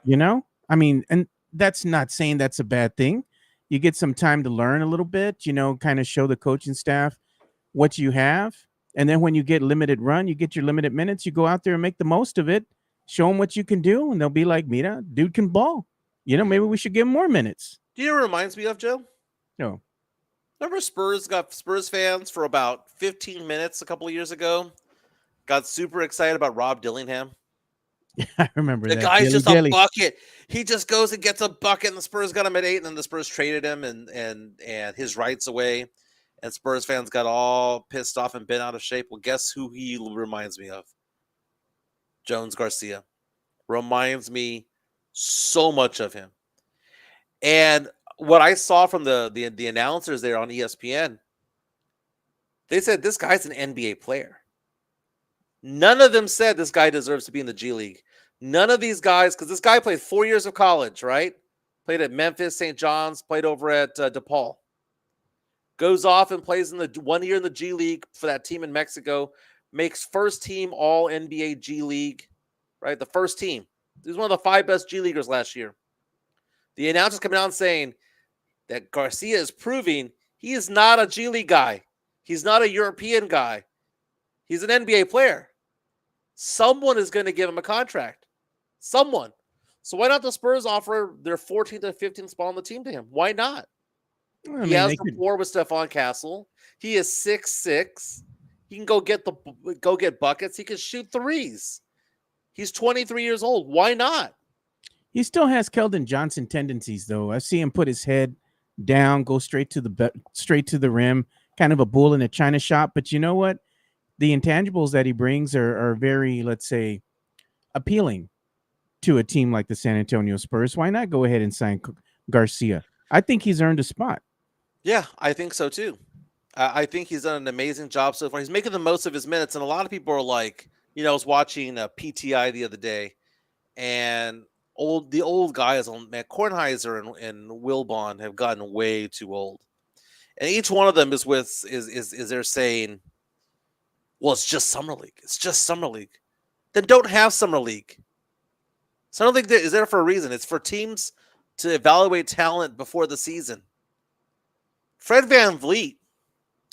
I mean, and that's not saying that's a bad thing. You get some time to learn a little bit, kind of show the coaching staff what you have. And then when you get limited run, you get your limited minutes, you go out there and make the most of it, show them what you can do. And they'll be like, Mira, dude can ball. Maybe we should give him more minutes. Do you know what it reminds me of, Joe? No. Remember Spurs fans for about 15 minutes a couple of years ago got super excited about Rob Dillingham? I remember the that. guy's just Dilly. a bucket. He just goes and gets a bucket, and the Spurs got him at 8, and then the Spurs traded him and his rights away. And Spurs fans got all pissed off and bent out of shape. Well, guess who he reminds me of? Jones Garcia. Reminds me so much of him. And what I saw from the announcers there on ESPN, they said this guy's an NBA player. None of them said this guy deserves to be in the G League. None of these guys, because this guy played 4 years of college, right? Played at Memphis, St. John's, played over at DePaul. Goes off and plays in the 1 year in the G League for that team in Mexico. Makes first team All NBA G League, right? The first team. He was one of the 5 best G Leaguers last year. The announcers coming out and saying that Garcia is proving he is not a G League guy. He's not a European guy. He's an NBA player. Someone is going to give him a contract. Someone. So why not the Spurs offer their 14th and 15th spot on the team to him? Why not? He has rapport with Stephon Castle. He is 6'6". He can go get buckets. He can shoot threes. He's 23 years old. Why not? He still has Keldon Johnson tendencies, though. I see him put his head down, go straight to the rim, kind of a bull in a china shop. But you know what? The intangibles that he brings are very, let's say, appealing to a team like the San Antonio Spurs. Why not go ahead and sign Garcia? I think he's earned a spot. Yeah, I think so too. I think he's done an amazing job so far. He's making the most of his minutes, and a lot of people are like, I was watching PTI the other day, and the old guys on Kornheiser and Wilbon have gotten way too old, and each one of them is they're saying, well, it's just summer league. It's just summer league. Then don't have summer league. Summer league is there for a reason. It's for teams to evaluate talent before the season. Fred VanVleet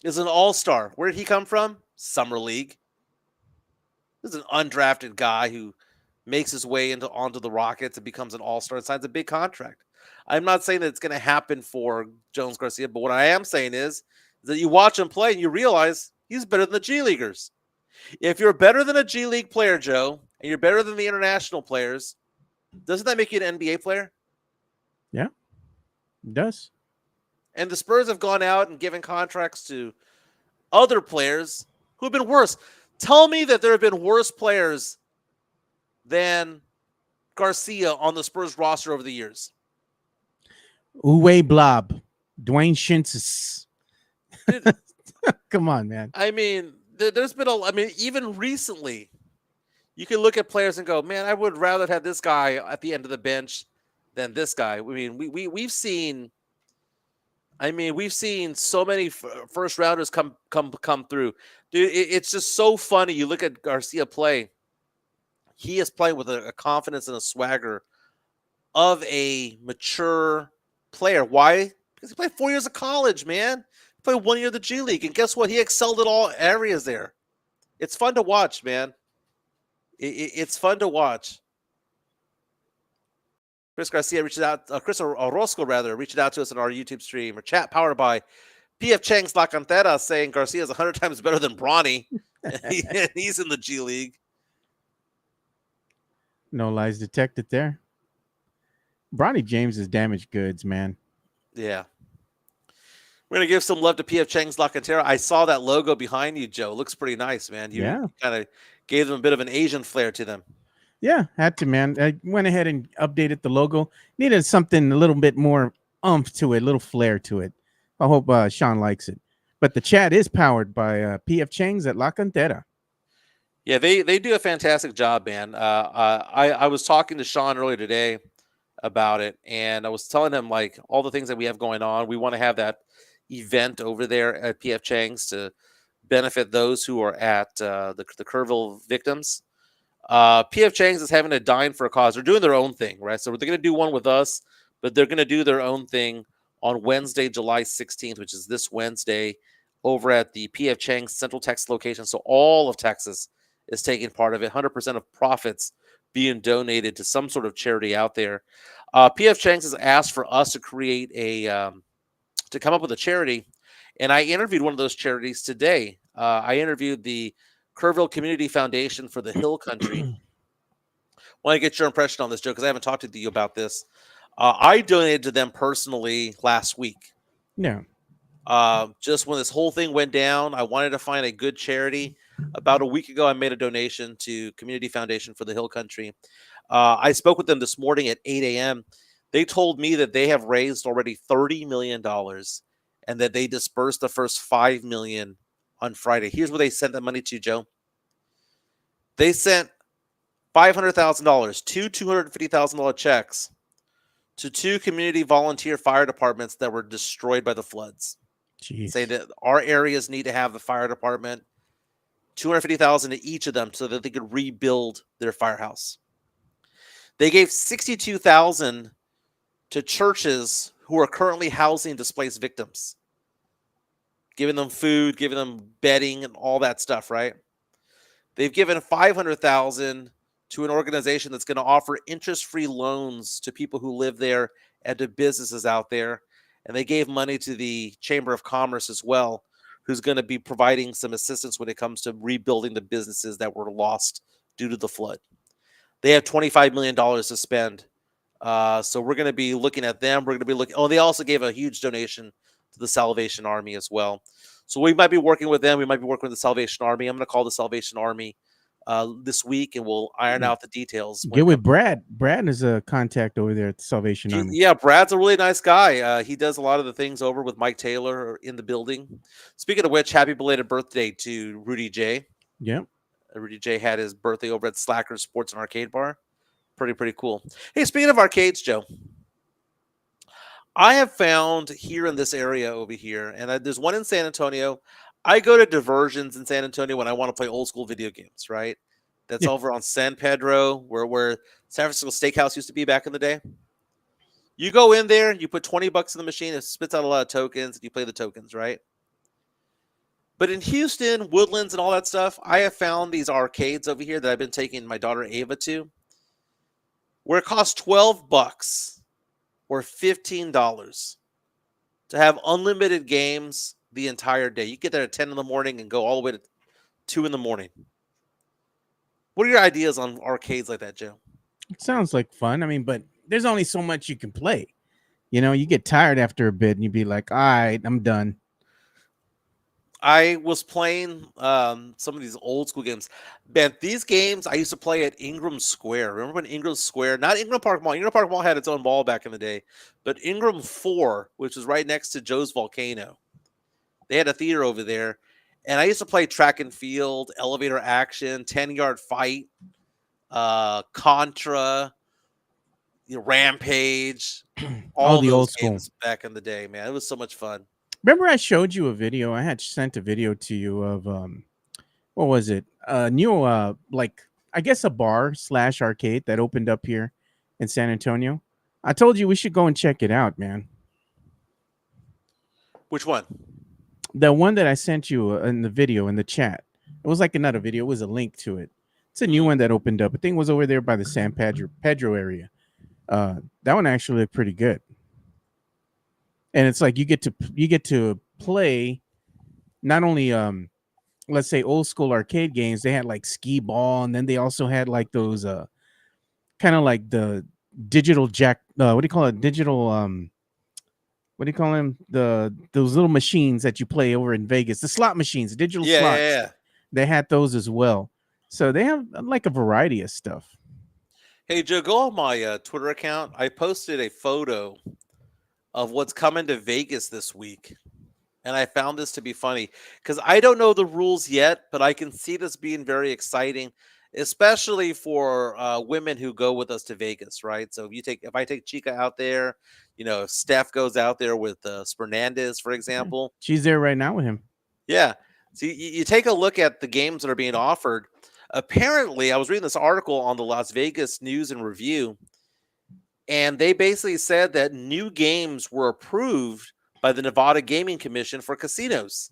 is an all-star. Where did he come from? Summer league. This is an undrafted guy who makes his way onto the Rockets and becomes an all-star and signs a big contract. I'm not saying that it's going to happen for Jones Garcia, but what I am saying is that you watch him play and you realize he's better than the G Leaguers. If you're better than a G League player, Joe, and you're better than the international players, doesn't that make you an NBA player? Yeah, it does. And the Spurs have gone out and given contracts to other players who have been worse. Tell me that there have been worse players than Garcia on the Spurs roster over the years. Uwe Blob, Dwayne Shinsis. Dude, Come on, man. I mean, there's been even recently, you can look at players and go, man, I would rather have this guy at the end of the bench than this guy. I mean, we've seen so many first rounders come through. Dude, it's just so funny. You look at Garcia play. He is playing with a confidence and a swagger of a mature player. Why? Because he played 4 years of college, man. He played 1 year of the G League. And guess what? He excelled in all areas there. It's fun to watch, man. It's fun to watch. Chris Orozco reached out to us on our YouTube stream or chat powered by PF Chang's La Cantera, saying Garcia is 100 times better than Bronny. He's in the G League. No lies detected there. Bronny James is damaged goods, man. Yeah. We're going to give some love to PF Chang's La Cantera. I saw that logo behind you, Joe. It looks pretty nice, man. You kind of gave them a bit of an Asian flair to them. Yeah, had to, man. I went ahead and updated the logo. Needed something a little bit more oomph to it, a little flair to it. I hope Sean likes it. But the chat is powered by PF Chang's at La Cantera. Yeah, they do a fantastic job, man. I was talking to Sean earlier today about it, and I was telling him like all the things that we have going on. We want to have that event over there at PF Chang's to benefit those who are at the Kerrville victims. PF Chang's is having a dine for a cause. They're doing their own thing, right? So they're going to do one with us, but they're going to do their own thing on Wednesday, July 16th, which is this Wednesday, over at the PF Chang's Central Texas location. So all of Texas is taking part of it. 100% of profits being donated to some sort of charity out there. PF Chang's has asked for us to create to come up with a charity, and I interviewed one of those charities today. I interviewed the Kerrville Community Foundation for the Hill Country. Want to get your impression on this, Joe, because I haven't talked to you about this. I donated to them personally last week. Yeah. Just when this whole thing went down, I wanted to find a good charity. About a week ago, I made a donation to Community Foundation for the Hill Country. I spoke with them this morning at 8 a.m. They told me that they have raised already $30 million and that they dispersed the first $5 million on Friday. Here's where they sent that money to, Joe. They sent $500,000, two $250,000 checks to two community volunteer fire departments that were destroyed by the floods. Jeez. Say that our areas need to have a fire department, $250,000 to each of them so that they could rebuild their firehouse. They gave $62,000 to churches who are currently housing displaced victims, giving them food, giving them bedding and all that stuff, right? They've given $500,000 to an organization that's going to offer interest-free loans to people who live there and to businesses out there. And they gave money to the Chamber of Commerce as well, who's going to be providing some assistance when it comes to rebuilding the businesses that were lost due to the flood. They have $25 million to spend. So we're going to be looking at them. We're going to be looking. Oh, they also gave a huge donation to the Salvation Army as well. So we might be working with them. We might be working with the Salvation Army. I'm going to call the Salvation Army this week, and we'll iron out the details. Get with Brad. Brad is a contact over there at the Salvation Army. Yeah, Brad's a really nice guy. He does a lot of the things over with Mike Taylor in the building. Speaking of which, happy belated birthday to Rudy J. Yeah. Rudy J had his birthday over at Slackers Sports and Arcade Bar. Pretty cool. Hey, speaking of arcades, Joe, I have found here in this area over here, and there's one in San Antonio. I go to Diversions in San Antonio when I want to play old school video games, right? That's over on San Pedro, where San Francisco Steakhouse used to be back in the day. You go in there, you put $20 in the machine, it spits out a lot of tokens, and you play the tokens, right? But in Houston, Woodlands, and all that stuff, I have found these arcades over here that I've been taking my daughter Ava to, where it costs $12 or $15 to have unlimited games the entire day. You get there at 10 in the morning and go all the way to 2 in the morning. What are your ideas on arcades like that, Joe? It sounds like fun. I mean, but there's only so much you can play. You know, you get tired after a bit and you'd be like, all right, I'm done. I was playing some of these old school games. Man, these games I used to play at Ingram Square. Remember when Ingram Square, not Ingram Park Mall. Ingram Park Mall had its own mall back in the day, but Ingram 4, which was right next to Joe's Volcano. They had a theater over there. And I used to play track and field, elevator action, 10-yard fight, Contra, Rampage, All all the those old school. games back in the day, man. It was so much fun. Remember, I showed you a video. I had sent a video to you of what was it? New like I guess a bar / arcade that opened up here in San Antonio. I told you we should go and check it out, man. Which one? The one that I sent you in the video in the chat. It was like another video. It was a link to it. It's a new one that opened up. I think it was over there by the San Pedro area. That one actually looked pretty good. And it's like you get to play not only let's say old school arcade games. They had like skee ball, and then they also had like those kind of like the digital jack. What do you call it? Digital what do you call them? Those little machines that you play over in Vegas, the slot machines, the digital slots. Yeah. They had those as well. So they have like a variety of stuff. Hey, Joe, go on my Twitter account. I posted a photo of what's coming to Vegas this week. And I found this to be funny because I don't know the rules yet, but I can see this being very exciting, especially for women who go with us to Vegas, right? So if I take Chica out there, if Steph goes out there with Spernandez, for example. She's there right now with him. Yeah. So you take a look at the games that are being offered. Apparently, I was reading this article on the Las Vegas News and Review, and they basically said that new games were approved by the Nevada Gaming Commission for casinos.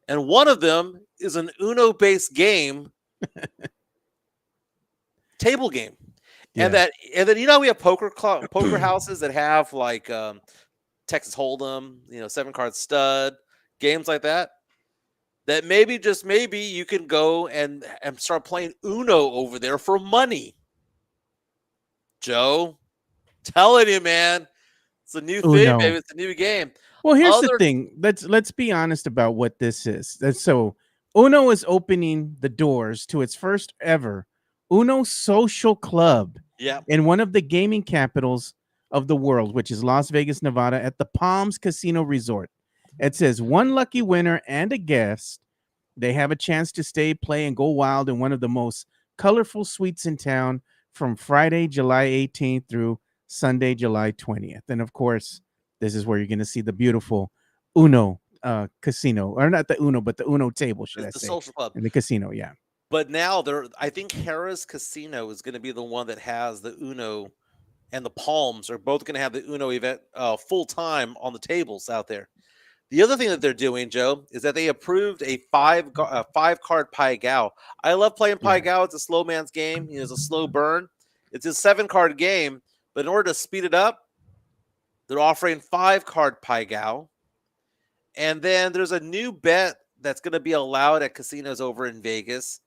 And one of them is an Uno-based game, table game. Yeah. And then we have poker houses that have like Texas Hold'em, 7-card stud, games like that. That maybe, just maybe, you can go and start playing Uno over there for money. Joe, telling you, man, it's a new thing, baby. It's a new game. Well, here's the thing. Let's be honest about what this is. So Uno is opening the doors to its first ever Uno Social Club in one of the gaming capitals of the world, which is Las Vegas, Nevada, at the Palms Casino Resort. It says one lucky winner and a guest. They have a chance to stay, play, and go wild in one of the most colorful suites in town from Friday, July 18th through Sunday, July 20th. And of course, this is where you're going to see the beautiful Uno casino, or not the Uno, but the Uno table, should I say? The social club. In the casino, yeah. But now I think Harrah's Casino is going to be the one that has the Uno, and the Palms are both going to have the Uno event full time on the tables out there. The other thing that they're doing, Joe, is that they approved a 5-card Pai Gow. I love playing Pai Gow. It's a slow man's game. It's a slow burn. It's a 7-card game, but in order to speed it up, they're offering 5-card Pai Gow. And then there's a new bet that's going to be allowed at casinos over in Vegas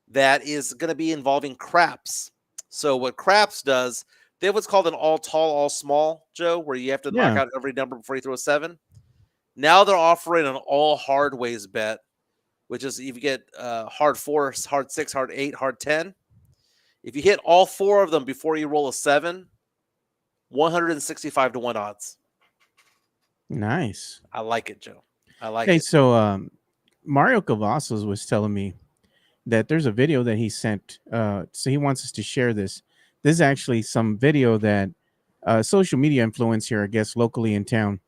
that is going to be involving craps. So what craps does, they have what's called an all tall, all small, Joe, where you have to knock out every number before you throw a 7. Now they're offering an all hard ways bet, which is if you get hard 4, hard 6, hard 8, hard 10. If you hit all 4 of them before you roll a 7, 165 to 1 odds. Nice. I like it, Joe. I like it. Hey, so Mario Cavazos was telling me that there's a video that he sent. So he wants us to share this. This is actually some video that social media influencer, I guess, locally in town,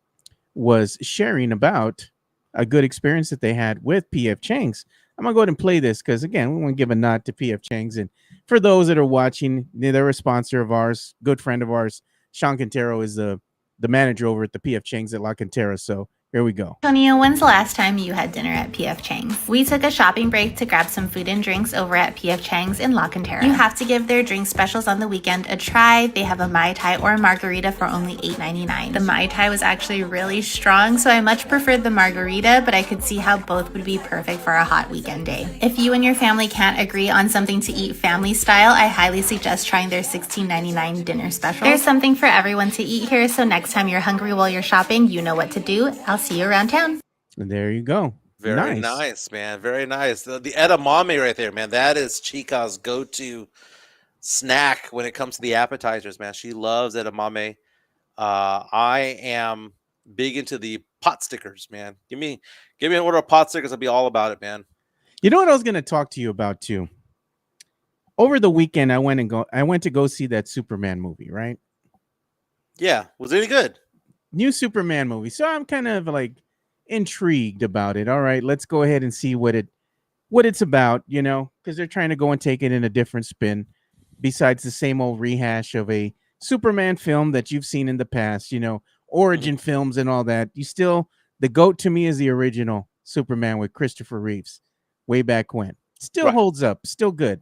was sharing about a good experience that they had with PF Chang's. I'm gonna go ahead and play this because, again, we want to give a nod to PF Chang's, and for those that are watching, they're a sponsor of ours, good friend of ours. Sean Quintero is the manager over at the PF Chang's at La Cantera. So here we go. Antonio, when's the last time you had dinner at PF Chang's? We took a shopping break to grab some food and drinks over at PF Chang's in La Cantera. You have to give their drink specials on the weekend a try. They have a Mai Tai or a margarita for only $8.99. The Mai Tai was actually really strong, so I much preferred the margarita, but I could see how both would be perfect for a hot weekend day. If you and your family can't agree on something to eat family style, I highly suggest trying their $16.99 dinner special. There's something for everyone to eat here, so next time you're hungry while you're shopping, you know what to do. I'll see you around town. And there you go. Very Nice. nice, man. Very nice. The edamame right there, man. That is Chica's go-to snack when it comes to the appetizers, man. She loves edamame. I am big into the pot stickers, man. Give me an order of pot stickers. I'll be all about it, man. You know what I was going to talk to you about too? Over the weekend, I went to go see that Superman movie, right? Yeah. Was it any good? New Superman movie. So I'm kind of like intrigued about it. All right, let's go ahead and see what it's about, because they're trying to go and take it in a different spin besides the same old rehash of a Superman film that you've seen in the past, origin films and all that. The GOAT to me is the original Superman with Christopher Reeves way back when. Still Right. holds up, still good,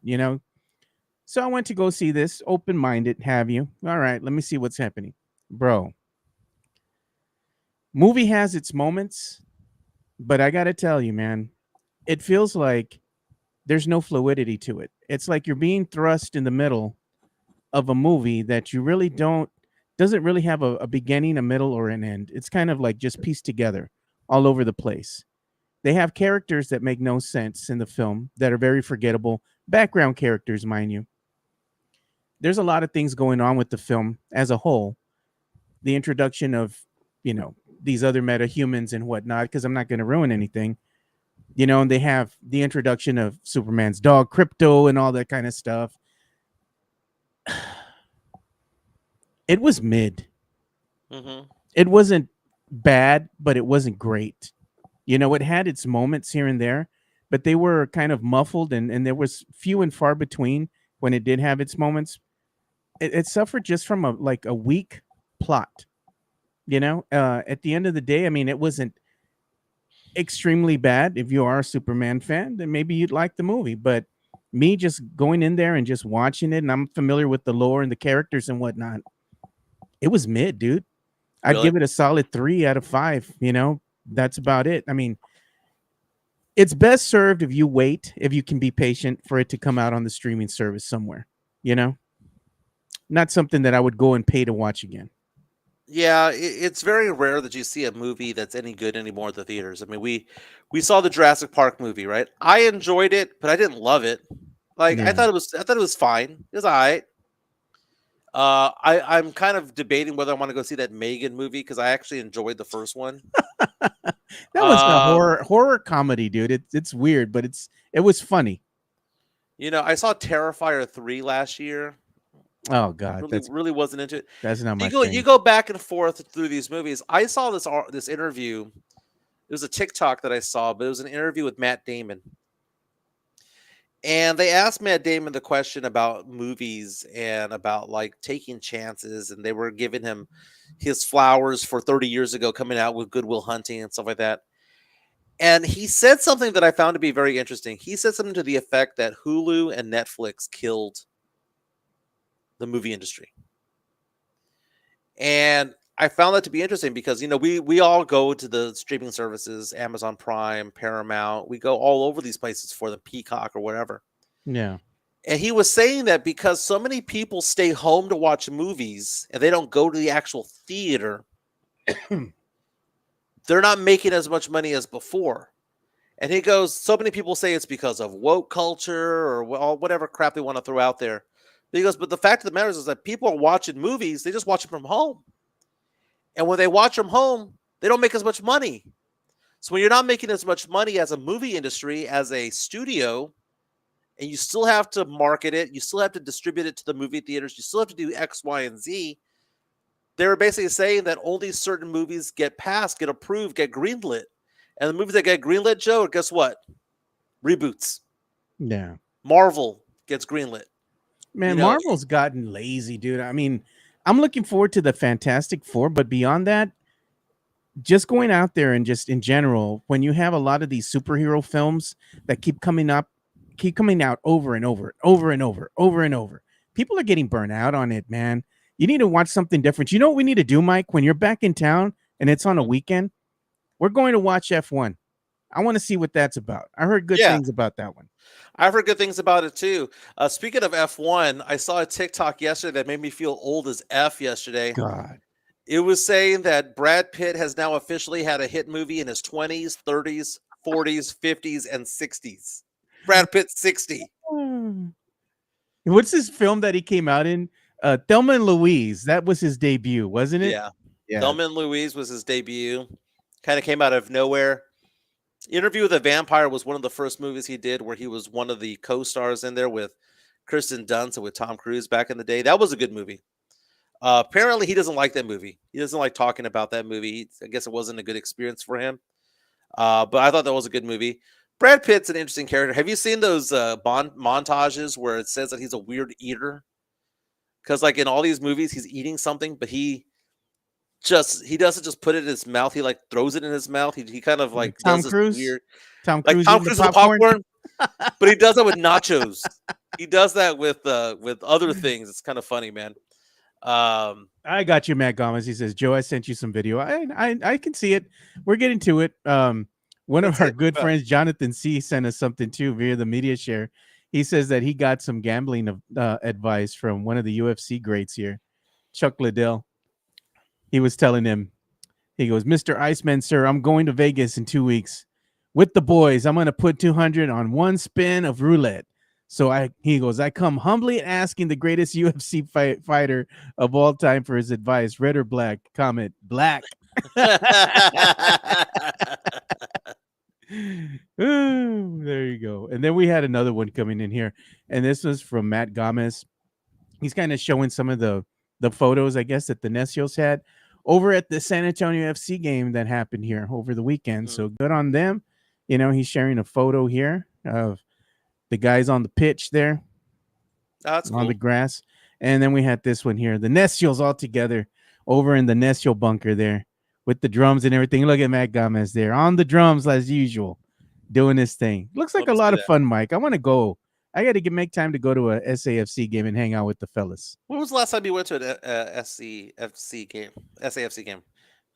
So I went to go see this, open-minded, have you? All right, let me see what's happening. Bro, movie has its moments, but I got to tell you, man, it feels like there's no fluidity to it. It's like you're being thrust in the middle of a movie that you really doesn't really have a beginning, a middle, or an end. It's kind of like just pieced together all over the place. They have characters that make no sense in the film that are very forgettable, background characters, mind you. There's a lot of things going on with the film as a whole. The introduction of, these other metahumans and whatnot, because I'm not going to ruin anything. And they have the introduction of Superman's dog, Crypto, and all that kind of stuff. It was mid. Mm-hmm. It wasn't bad, but it wasn't great. It had its moments here and there, but they were kind of muffled, and there was few and far between when it did have its moments. It suffered just from a weak plot. At the end of the day, I mean, it wasn't extremely bad. If you are a Superman fan, then maybe you'd like the movie. But me just going in there and just watching it, and I'm familiar with the lore and the characters and whatnot, it was mid, dude. I'd Really? give it a solid 3 out of 5. That's about it. I mean, it's best served if you wait, if you can be patient for it to come out on the streaming service somewhere. Not something that I would go and pay to watch again. Yeah, it's very rare that you see a movie that's any good anymore at the theaters. I mean, we saw the Jurassic Park movie, right? I enjoyed it, but I didn't love it. Like Yeah. I thought it was fine. It was all right. I'm kind of debating whether I want to go see that Megan movie because I actually enjoyed the first one. That was a horror comedy, dude. It's weird, but it was funny. I saw Terrifier 3 last year. Oh God, Really wasn't into it. that's not my You thing. go back and forth through these movies. I saw this interview. It was a TikTok that I saw, but it was an interview with Matt Damon. And they asked Matt Damon the question about movies and about like taking chances, and they were giving him his flowers for 30 years ago coming out with Good Will Hunting and stuff like that. And he said something that I found to be very interesting. He said something to the effect that Hulu and Netflix killed the movie industry. And I found that to be interesting because we all go to the streaming services, Amazon Prime, Paramount. We go all over these places for the Peacock or whatever. Yeah. And he was saying that because so many people stay home to watch movies and they don't go to the actual theater, they're not making as much money as before. And he goes, so many people say it's because of woke culture or whatever crap they want to throw out there. But he goes, but the fact of the matter is that people are watching movies, they just watch them from home. And when they watch from home, they don't make as much money. So when you're not making as much money as a movie industry, as a studio, and you still have to market it, you still have to distribute it to the movie theaters, you still have to do X, Y, and Z. They were basically saying that only certain movies get passed, get approved, get greenlit. And the movies that get greenlit, Joe, guess what? Reboots. Yeah. Marvel gets greenlit. Man, Marvel's gotten lazy, dude. I mean, I'm looking forward to the Fantastic Four, but beyond that, just going out there and just in general, when you have a lot of these superhero films that keep coming out over and over, over and over, over and over, people are getting burnt out on it, man. You need to watch something different. You know what we need to do, Mike? When you're back in town and it's on a weekend, we're going to watch F1. I want to see what that's about. I heard good things about that one. I've heard good things about it too. Speaking of F1, I saw a TikTok yesterday that made me feel old as F yesterday. God. It was saying that Brad Pitt has now officially had a hit movie in his 20s, 30s, 40s, 50s, and 60s. Brad Pitt 60. What's this film that he came out in? Thelma and Louise. That was his debut, wasn't it? Yeah. Yeah. Thelma and Louise was his debut. Kind of came out of nowhere. Interview with a Vampire was one of the first movies he did where he was one of the co-stars in there with Kirsten Dunst and with Tom Cruise back in the day. That was a good movie. Apparently, he doesn't like that movie. He doesn't like talking about that movie. I guess it wasn't a good experience for him. But I thought that was a good movie. Brad Pitt's an interesting character. Have you seen those montages where it says that he's a weird eater? Because like in all these movies, he's eating something, but he doesn't just put it in his mouth. He like throws it in his mouth. He kind of like Tom does this Cruise. weird, Tom like Cruise. Tom eating the Cruise with popcorn, but he does that with nachos. He does that with other things. It's kind of funny, man. I got you, Matt Gomez. He says, Joe, I sent you some video. I can see it. We're getting to it. One of our good friends, Jonathan C, sent us something too via the media share. He says that he got some gambling advice from one of the UFC greats here, Chuck Liddell. He was telling him, he goes, Mr. Iceman, sir, I'm going to Vegas in 2 weeks with the boys. I'm going to put 200 on one spin of roulette. So he goes, I come humbly asking the greatest UFC fighter of all time for his advice, red or black? Comment, black. Ooh, there you go. And then we had another one coming in here, and this was from Matt Gomez. He's kind of showing some of the photos, I guess, that the Necios had over at the San Antonio FC game that happened here over the weekend. So good on them. You know, he's sharing a photo here of the guys on the pitch there. That's on cool. the grass. And then we had this one here, the Necios all together over in the Necio bunker there with the drums and everything. Look at Matt Gomez there on the drums as usual, doing this thing. Looks like a lot of fun, Mike. I want to go. I got to make time to go to a SAFC game and hang out with the fellas. When was the last time you went to an SAFC game? SAFC game?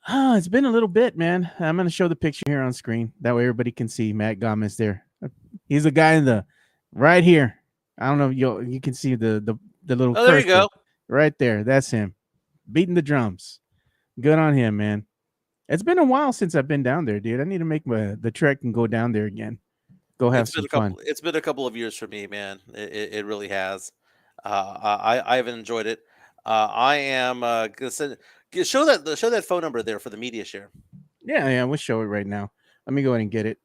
Oh, it's been a little bit, man. I'm going to show the picture here on screen. That way everybody can see Matt Gomez there. He's the guy in the right here. I don't know if you can see the little there you go. Right there. That's him beating the drums. Good on him, man. It's been a while since I've been down there, dude. I need to make the trek and go down there again. Go have some fun. It's been a couple of years for me, man. It really has. I haven't enjoyed it. I am gonna show that phone number there for the media share. Yeah, we'll show it right now. Let me go ahead and get it.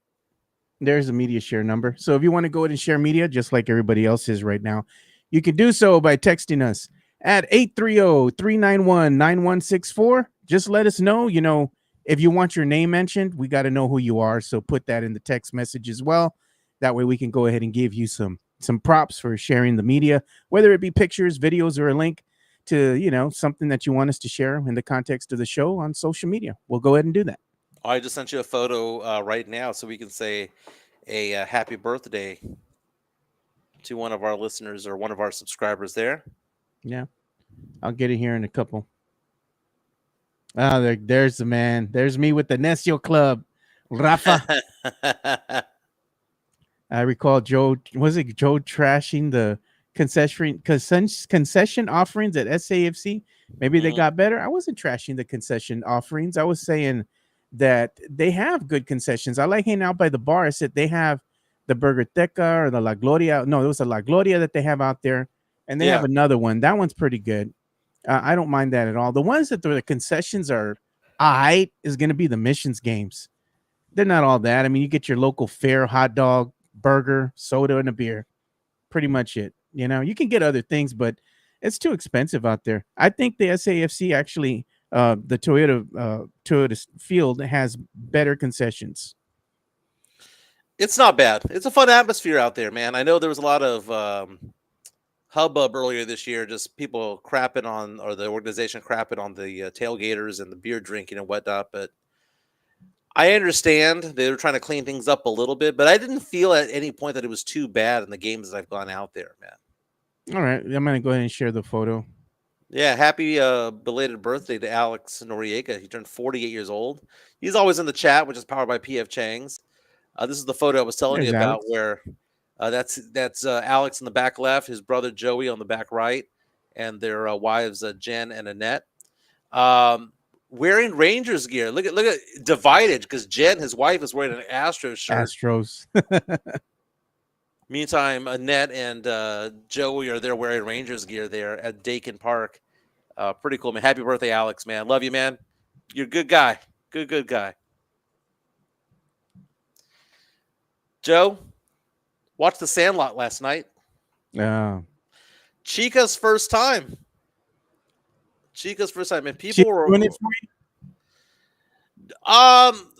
There's a media share number. So if you want to go ahead and share media, just like everybody else is right now, you can do so by texting us at 830-391-9164. Just let us know, if you want your name mentioned, we got to know who you are. So put that in the text message as well. That way we can go ahead and give you some props for sharing the media, whether it be pictures, videos, or a link to, something that you want us to share in the context of the show on social media. We'll go ahead and do that. I just sent you a photo right now so we can say a happy birthday to one of our listeners or one of our subscribers there. Yeah, I'll get it here in a couple. Oh, there's the man. There's me with the Necio Club, Rafa. I recall Joe trashing the concession offerings at SAFC? Maybe they got better. I wasn't trashing the concession offerings. I was saying that they have good concessions. I like hanging out by the bar. I said they have the Burger Teca or the La Gloria. No, it was the La Gloria that they have out there. And they have another one. That one's pretty good. I don't mind that at all. The ones that the concessions are is going to be the Missions games. They're not all that. I mean, you get your local fare, hot dog, burger, soda, and a beer. Pretty much it. You can get other things, but it's too expensive out there. I think the SAFC actually, the Toyota field has better concessions. It's not bad. It's a fun atmosphere out there, man. I know there was a lot of hubbub earlier this year, just people crapping on, or the organization crapping on the tailgaters and the beer drinking and whatnot. But I understand they were trying to clean things up a little bit, but I didn't feel at any point that it was too bad in the games that I've gone out there, man. All right. I'm going to go ahead and share the photo. Yeah, happy belated birthday to Alex Noriega. He turned 48 years old. He's always in the chat, which is powered by PF Chang's. This is the photo I was telling you about, where that's Alex in the back left, his brother Joey on the back right, and their wives Jen and Annette. wearing Rangers gear. Look at divided because Jen, his wife, is wearing an Astros shirt. Astros. Meantime, Annette and Joey are there wearing Rangers gear there at Dakin Park. Pretty cool, man. Happy birthday, Alex, man. Love you, man. You're a good guy. Good guy. Joe, watched The Sandlot last night. Yeah. Chica's first time. And She people were doing it for you?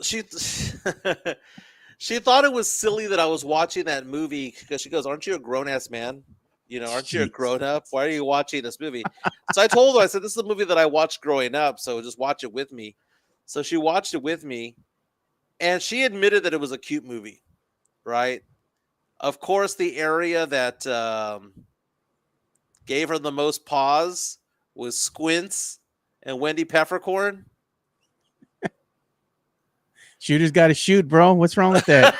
she she thought it was silly that I was watching that movie because she goes, "Aren't you a grown ass man? Aren't you a grown up? Why are you watching this movie?" So I told her, I said, "This is a movie that I watched growing up, so just watch it with me." So she watched it with me, and she admitted that it was a cute movie, right? Of course, the area that gave her the most pause was Squints and Wendy Peppercorn. Shooters got to shoot, bro. What's wrong with that?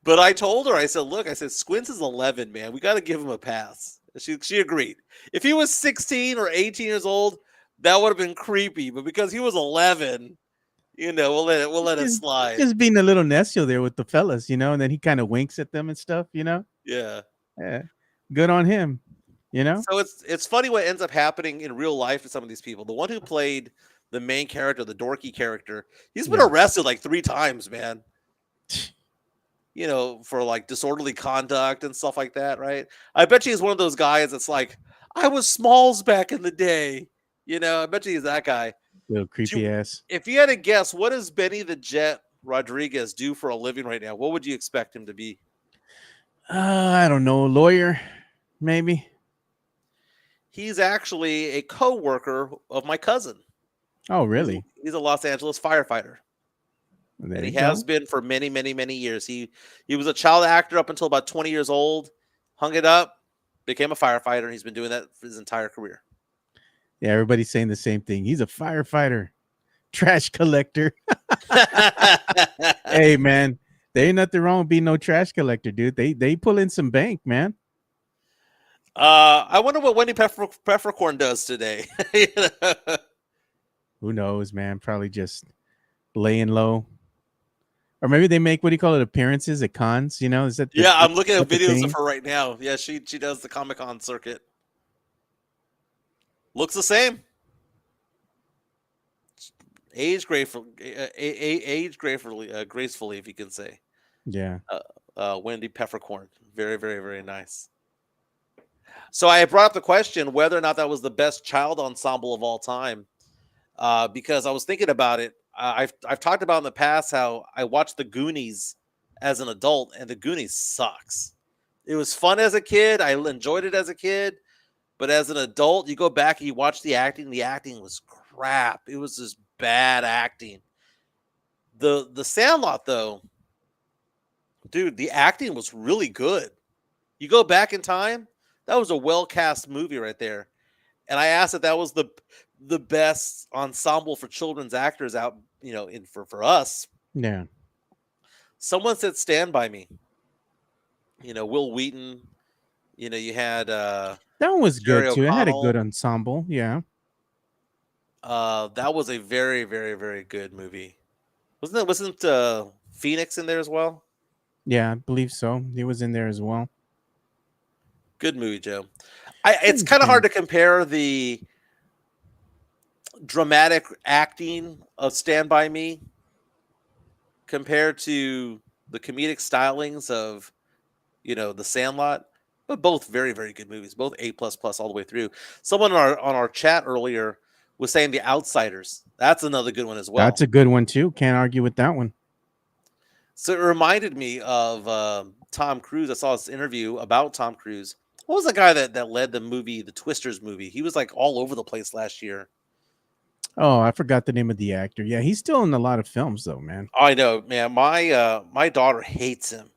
But I told her, I said, look, I said, Squints is 11, man. We got to give him a pass. She agreed. If he was 16 or 18 years old, that would have been creepy. But because he was 11, we'll let it slide. Just being a little necio there with the fellas, and then he kind of winks at them and stuff, Yeah. Yeah. Good on him, So it's funny what ends up happening in real life with some of these people. The one who played the main character, the dorky character, he's been arrested like 3 times, man. For like disorderly conduct and stuff like that, right? I bet you he's one of those guys that's like, I was Smalls back in the day. I bet you he's that guy. Little creepy ass. If you had to guess, what does Benny the Jet Rodriguez do for a living right now? What would you expect him to be? I don't know. Lawyer, maybe. He's actually a co-worker of my cousin. Oh, really? He's a Los Angeles firefighter. There and he has been for many, many, many years. He was a child actor up until about 20 years old, hung it up, became a firefighter, and he's been doing that for his entire career. Yeah, everybody's saying the same thing. He's a firefighter, trash collector. Hey, man, there ain't nothing wrong with being no trash collector, dude. They pull in some bank, man. I wonder what Wendy Peppercorn does today. Who knows, man? Probably just laying low. Or maybe they make, what do you call it, appearances at cons, Is that I'm looking at videos of her right now. Yeah, she does the Comic-Con circuit. Looks the same. Age gracefully, if you can say. Yeah. Wendy Peppercorn. Very, very, very nice. So I brought up the question whether or not that was the best child ensemble of all time. Because I was thinking about it. I've talked about in the past how I watched The Goonies as an adult, and The Goonies sucks. It was fun as a kid. I enjoyed it as a kid. But as an adult, you go back and you watch the acting. The acting was crap. It was just bad acting. The Sandlot, though, dude, the acting was really good. You go back in time, that was a well-cast movie right there. And I asked if that was the best ensemble for children's actors out, for us. Yeah. Someone said Stand By Me. Will Wheaton. You had that one was Jerry good too. It had a O'Connell. good ensemble. Yeah. That was a very, very, very good movie. Wasn't Phoenix in there as well? Yeah, I believe so. He was in there as well. Good movie, Joe. It's kind of hard to compare the dramatic acting of Stand By Me compared to the comedic stylings of, The Sandlot, but both very, very good movies, both A++ all the way through. Someone on our chat earlier was saying The Outsiders. That's another good one as well. That's a good one too. Can't argue with that one. So it reminded me of Tom Cruise. I saw this interview about Tom Cruise. What was the guy that led the movie, the Twisters movie? He was like all over the place last year. Oh, I forgot the name of the actor. Yeah, he's still in a lot of films though, man. I know, man. My daughter hates him.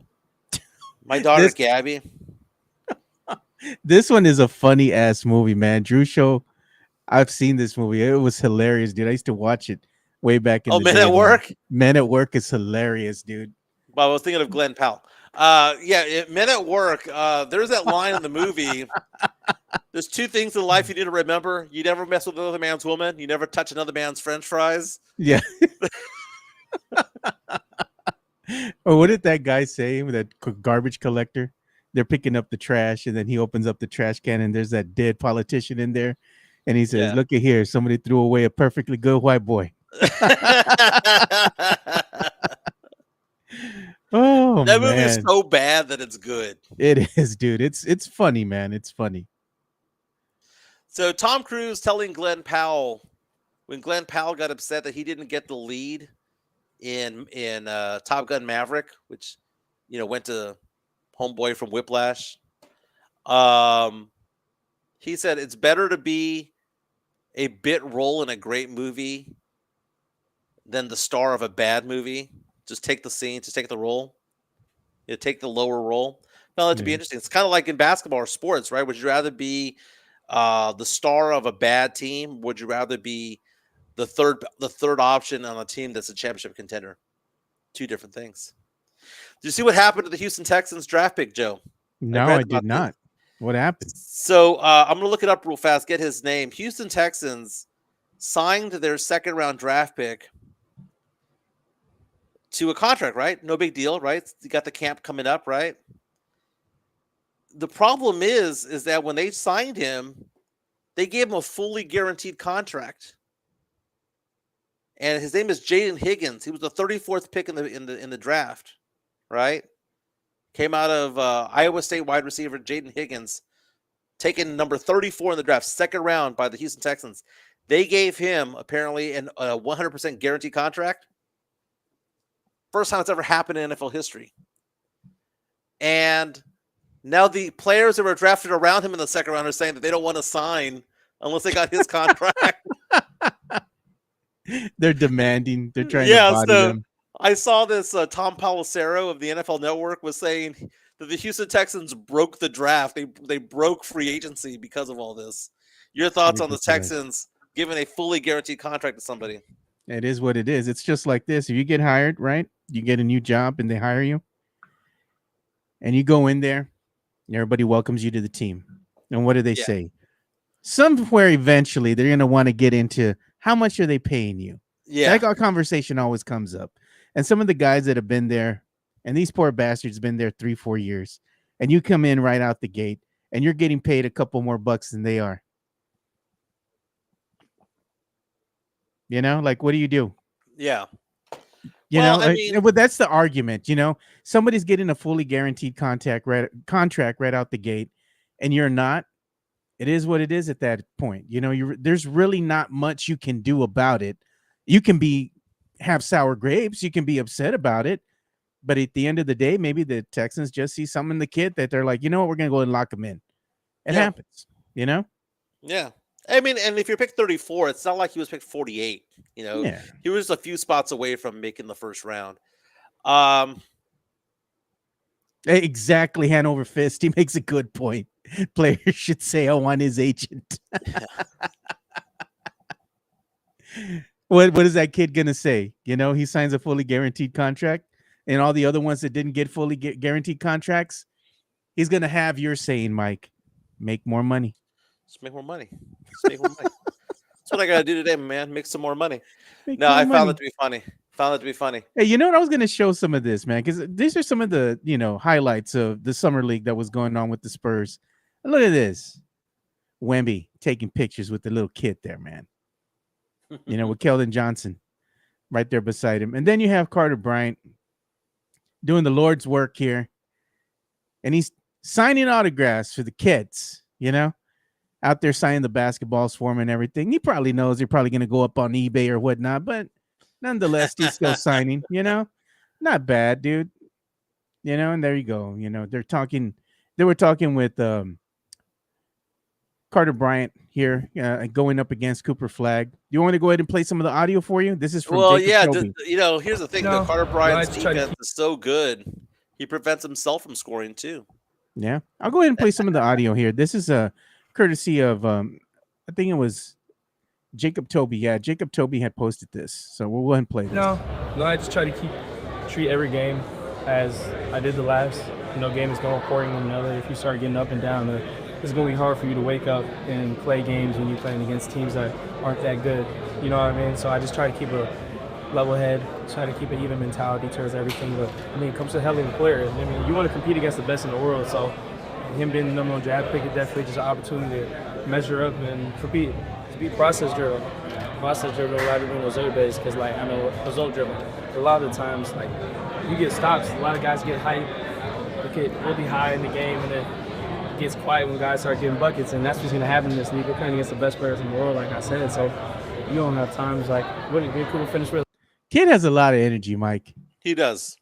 My daughter, Gabby. This one is a funny ass movie, man. Drew Show. I've seen this movie. It was hilarious, dude. I used to watch it way back in the Men day, at Work? Man. Men at Work is hilarious, dude. Well, I was thinking of Glenn Powell. Men at Work. There's that line in the movie. There's two things in life you need to remember. You never mess with another man's woman. You never touch another man's French fries. Yeah. Or what did that guy say with that garbage collector? They're picking up the trash, and then he opens up the trash can, and there's that dead politician in there. And he says, Yeah. "Look at here. Somebody threw away a perfectly good white boy." Oh, That movie is man. so bad that it's good. It is, dude. It's funny, man. It's funny. So Tom Cruise telling Glenn Powell, when Glenn Powell got upset that he didn't get the lead in Top Gun Maverick, which went to homeboy from Whiplash. He said it's better to be a bit role in a great movie than the star of a bad movie. Just take the scene, just take the role. Take the lower role. Found that to be interesting. It's kind of like in basketball or sports, right? Would you rather be the star of a bad team? Would you rather be the third option on a team that's a championship contender? Two different things. Did you see what happened to the Houston Texans draft pick, Joe? No, I did not. What happened? So I'm going to look it up real fast, get his name. Houston Texans signed their second round draft pick to a contract, right? No big deal, right? You got the camp coming up, right? The problem is that when they signed him, they gave him a fully guaranteed contract. And his name is Jaden Higgins. He was the 34th pick in the draft, right? Came out of Iowa State wide receiver Jaden Higgins, taken number 34 in the draft, second round by the Houston Texans. They gave him apparently a 100% guaranteed contract. First time it's ever happened in NFL history. And now the players that were drafted around him in the second round are saying that they don't want to sign unless they got his contract. They're demanding. They're trying to body them. I saw this. Tom Pelissero of the NFL Network was saying that the Houston Texans broke the draft. They broke free agency because of all this. Your thoughts on the Texans giving a fully guaranteed contract to somebody? It is what it is. It's just like this. If you get hired, right? You get a new job and they hire you. And you go in there, and everybody welcomes you to the team. And what do they say? Somewhere eventually they're going to want to get into how much are they paying you? Yeah. That conversation always comes up. And some of the guys that have been there, and these poor bastards been there 3-4 years, and you come in right out the gate, and you're getting paid a couple more bucks than they are. Like, what do you do? Yeah. But that's the argument. Somebody's getting a fully guaranteed contract right out the gate, and you're not. It is what it is at that point. There's really not much you can do about it. You can have sour grapes. You can be upset about it. But at the end of the day, maybe the Texans just see something in the kid that they're like, we're going to go and lock him in. It happens, Yeah. I mean, and if you're picked 34, it's not like he was picked 48. He was a few spots away from making the first round. Exactly. Hand over fist. He makes a good point. Players should say, "I want his agent." What is that kid gonna say? He signs a fully guaranteed contract, and all the other ones that didn't get fully guaranteed contracts, he's gonna have your saying, Mike, make more money. Just make more money. That's what I gotta do today, man. Make some more money. Found it to be funny. Hey, you know what? I was gonna show some of this, man, because these are some of the highlights of the summer league that was going on with the Spurs. And look at this, Wemby taking pictures with the little kid there, man. With Keldon Johnson right there beside him, and then you have Carter Bryant doing the Lord's work here, and he's signing autographs for the kids. Out there signing the basketballs for him and everything. He probably knows they're probably going to go up on eBay or whatnot, but nonetheless, he's still signing, not bad, dude. And there you go. They were talking with Carter Bryant here, going up against Cooper Flag. You want me to go ahead and play some of the audio for you? This is from Jacob Toby. Here's the thing. Carter Bryant's defense is so good. He prevents himself from scoring too. Yeah. I'll go ahead and play some of the audio here. This is courtesy of, I think it was Jacob Toby. Yeah, Jacob Toby had posted this. So we'll go ahead and play this. No, I just try to treat every game as I did the last game is going according to another. If you start getting up and down, it's going to be hard for you to wake up and play games when you're playing against teams that aren't that good. You know what I mean? So I just try to keep a level head, try to keep an even mentality towards everything. But it comes to hell of a player. You want to compete against the best in the world. So him being the number one draft pick is definitely just an opportunity to measure up and compete. To be process driven rather than result based, because result driven. A lot of the times, you get stops. A lot of guys get hyped, they get really high in the game, and then it gets quiet when guys start getting buckets, and that's what's going to happen in this league. We're playing against the best players in the world, like I said. So you don't have times what a cool finish with. Kid has a lot of energy, Mike. He does.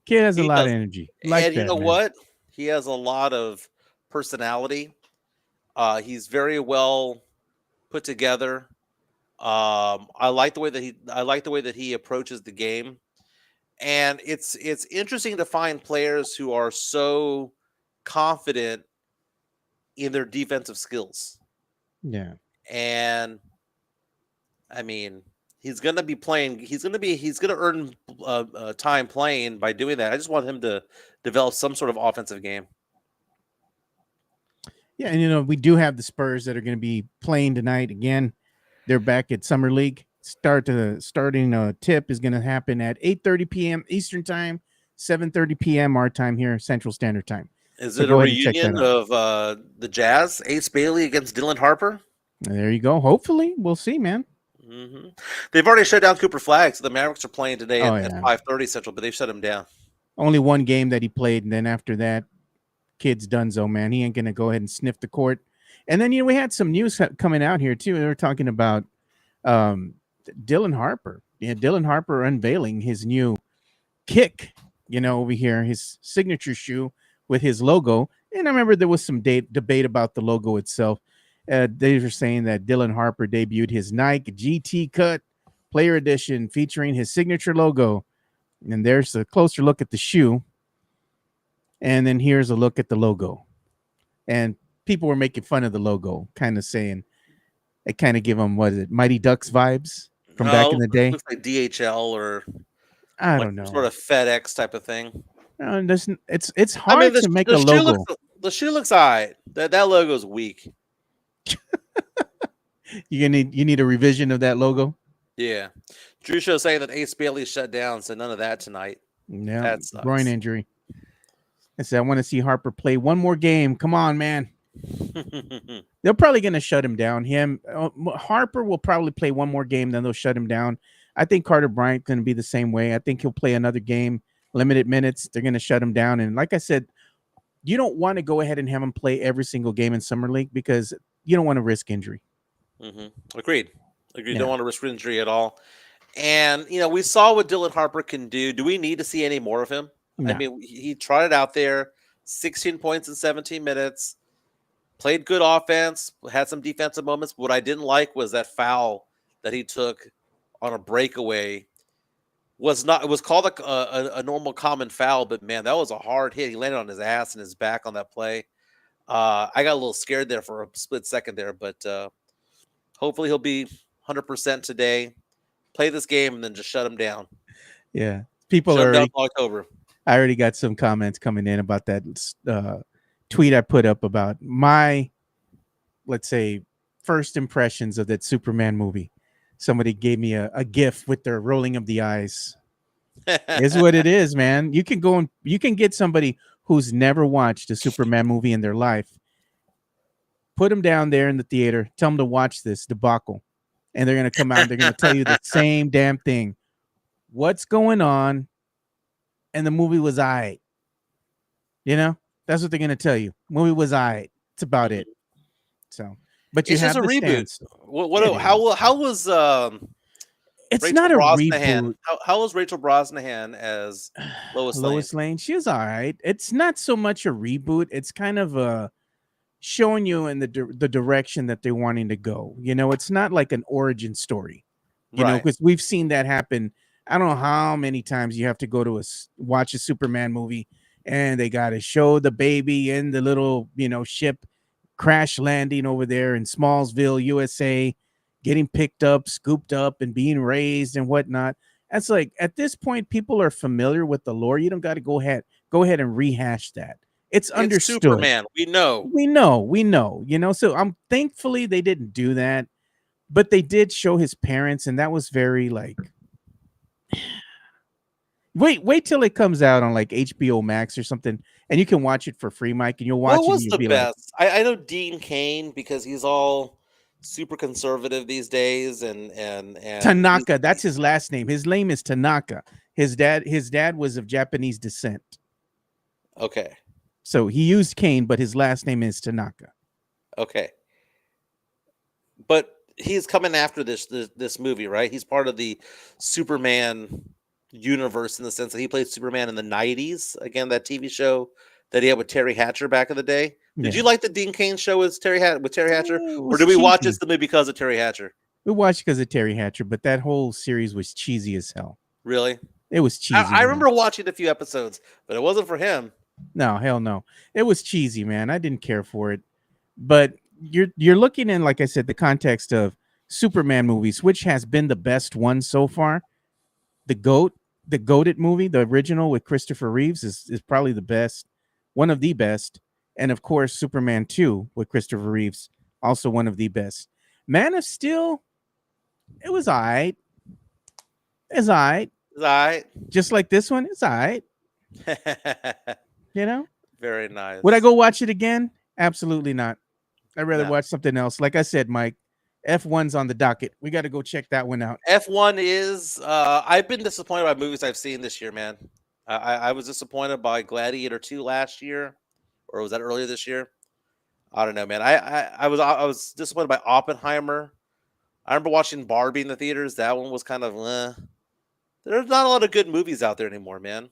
Kid has a lot of energy. And you know what? He has a lot of personality. He's very well put together. I like the way that he approaches the game, and it's interesting to find players who are so confident in their defensive skills. Yeah, and he's going to be playing. He's going to earn time playing by doing that. I just want him to develop some sort of offensive game. Yeah, and we do have the Spurs that are going to be playing tonight again. They're back at Summer League. Starting tip is going to happen at 8:30 p.m. Eastern Time, 7:30 p.m. our time here, Central Standard Time. Is it a reunion of the Jazz? Ace Bailey against Dylan Harper? There you go. Hopefully, we'll see, man. Mm-hmm. They've already shut down Cooper Flagg, so the Mavericks are playing today at 5:30 Central, but they've shut him down. Only one game that he played, and then after that, kid's donezo, man. He ain't going to go ahead and sniff the court. And then, we had some news coming out here, too. They were talking about Dylan Harper. Yeah, Dylan Harper unveiling his new kick, over here, his signature shoe with his logo. And I remember there was some debate about the logo itself. They were saying that Dylan Harper debuted his Nike GT Cut Player Edition featuring his signature logo. And there's a closer look at the shoe. And then here's a look at the logo. And people were making fun of the logo, kind of saying it kind of give them, Mighty Ducks vibes from back in the day? It looks like DHL or I don't know, sort of FedEx type of thing. It's hard to make a logo. The shoe looks all right. That logo's weak. You need a revision of that logo. Yeah, Drew Show saying that Ace Bailey shut down, so none of that tonight. Yeah, groin injury. I said I want to see Harper play one more game. Come on, man. They're probably going to shut him down. Harper will probably play one more game, then they'll shut him down. I think Carter Bryant going to be the same way. I think he'll play another game, limited minutes. They're going to shut him down. And like I said, you don't want to go ahead and have him play every single game in Summer League because you don't want to risk injury. Mm-hmm. Agreed. Yeah. Don't want to risk injury at all. And, we saw what Dylan Harper can do. Do we need to see any more of him? No. He trotted out there, 16 points in 17 minutes, played good offense, had some defensive moments. What I didn't like was that foul that he took on a breakaway. It was called a normal common foul, but man, that was a hard hit. He landed on his ass and his back on that play. I got a little scared there for a split second there, but hopefully he'll be 100% today. Play this game and then just shut him down. Yeah, people are already. October. I already got some comments coming in about that tweet I put up about my, let's say, first impressions of that Superman movie. Somebody gave me a GIF with their rolling of the eyes. Is what it is, man. You can get somebody who's never watched a Superman movie in their life, put them down there in the theater, tell them to watch this debacle, and they're going to come out and they're going to tell you the same damn thing. What's going on? And the movie was all right. That's what they're going to tell you. Movie was all right. It's about it. So, but you have a reboot. How was it's Rachel not a Brosnahan, reboot. How was Rachel Brosnahan as Lois Lane? Lois Lane, she was all right. It's not so much a reboot. It's kind of showing you in the direction that they're wanting to go. It's not like an origin story. Because we've seen that happen. I don't know how many times you have to go to watch a Superman movie and they got to show the baby in the little, ship crash landing over there in Smallsville, USA, getting picked up, scooped up and being raised and whatnot. That's like at this point, people are familiar with the lore. You don't got to go ahead and rehash that. It's It's understood. Superman. We know. We know. So I'm thankfully they didn't do that, but they did show his parents, and that was very like. Wait till it comes out on like HBO Max or something, and you can watch it for free, Mike, and you'll What watch it and was you'll the be like, best? I know Dean Kane because he's all super conservative these days, and Tanaka. That's his last name. His name is Tanaka. His dad was of Japanese descent. okay, So he used Kane, but his last name is Tanaka. okay. But he's coming after this movie, right? He's part of the Superman universe in the sense that he played Superman in the '90s. Again, that TV show that he had with Terry Hatcher back in the day. Did you Yeah. like the Dean Kane show with Terry Hatcher, It or was did we watch it cheesy. simply because of Terry Hatcher? We watched because of Terry Hatcher, but that whole series was cheesy as hell. Really? It was cheesy, I man. remember watching a few episodes, but it wasn't for him. No, hell no. It was cheesy, man. I didn't care for it. But you're looking in, like I said, the context of Superman movies, which has been the best one so far. The goated movie, the original with Christopher Reeves, is probably the best, one of the best. And of course, Superman 2 with Christopher Reeves, also one of the best. Man of Steel, it was all right. It's all right. All right. Just like this one, it's all right. You know? Very nice. Would I go watch it again? Absolutely not. I'd rather No. watch something else. Like I said, Mike, F1's on the docket. We got to go check that one out. F1 is. I've been disappointed by movies I've seen this year, man. I was disappointed by Gladiator 2 last year, or was that earlier this year? I don't know, man. I was disappointed by Oppenheimer. I remember watching Barbie in the theaters. That one was kind of. There's not a lot of good movies out there anymore, man.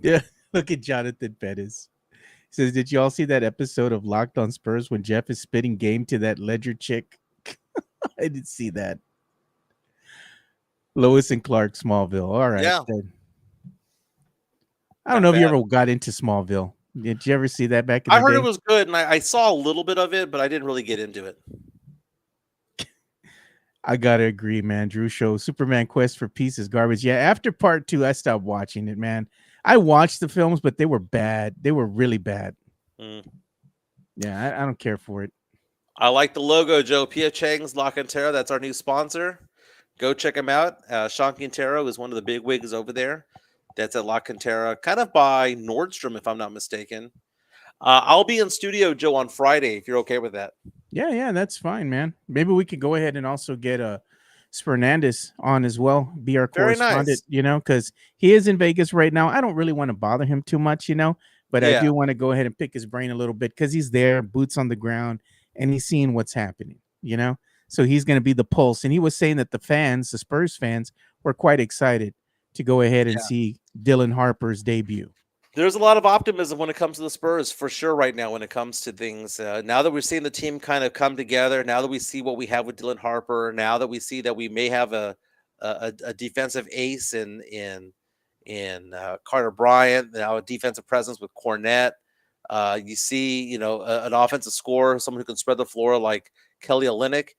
Yeah. Look at Jonathan Pettis. He says, did you all see that episode of Locked on Spurs when Jeff is spitting game to that Ledger chick? I didn't see that. Lois and Clark, Smallville. All right. Yeah. Then. I Not don't know if you bad. ever got into Smallville. Did you ever see that back in I the heard day? it was good, and I saw a little bit of it, but I didn't really get into it. I gotta agree, man. Drew show Superman Quest for Peace is garbage. Yeah, after part 2, I stopped watching it, man. I watched the films, but they were bad. They were really bad. Mm. Yeah, I don't care for it. I like the logo, Joe. Pia Chang's La Cantera. That's our new sponsor. Go check him out. Sean Quintero is one of the big wigs over there. That's at La Cantera, kind of by Nordstrom, if I'm not mistaken. I'll be in studio, Joe, on Friday, if you're okay with that. Yeah, that's fine, man. Maybe we could go ahead and also get Spernandez on as well, be our Very correspondent, nice. because he is in Vegas right now. I don't really want to bother him too much, but I Yeah. do want to go ahead and pick his brain a little bit because he's there, boots on the ground, and he's seeing what's happening. So he's going to be the pulse. And he was saying that the Spurs fans, were quite excited to go ahead and Yeah. see Dylan Harper's debut. There's a lot of optimism when it comes to the Spurs, for sure, right now, when it comes to things. Now that we're seeing the team kind of come together, now that we see what we have with Dylan Harper, now that we see that we may have a defensive ace in Carter Bryant, now a defensive presence with Cornette. You see, an offensive scorer, someone who can spread the floor like Kelly Olynyk.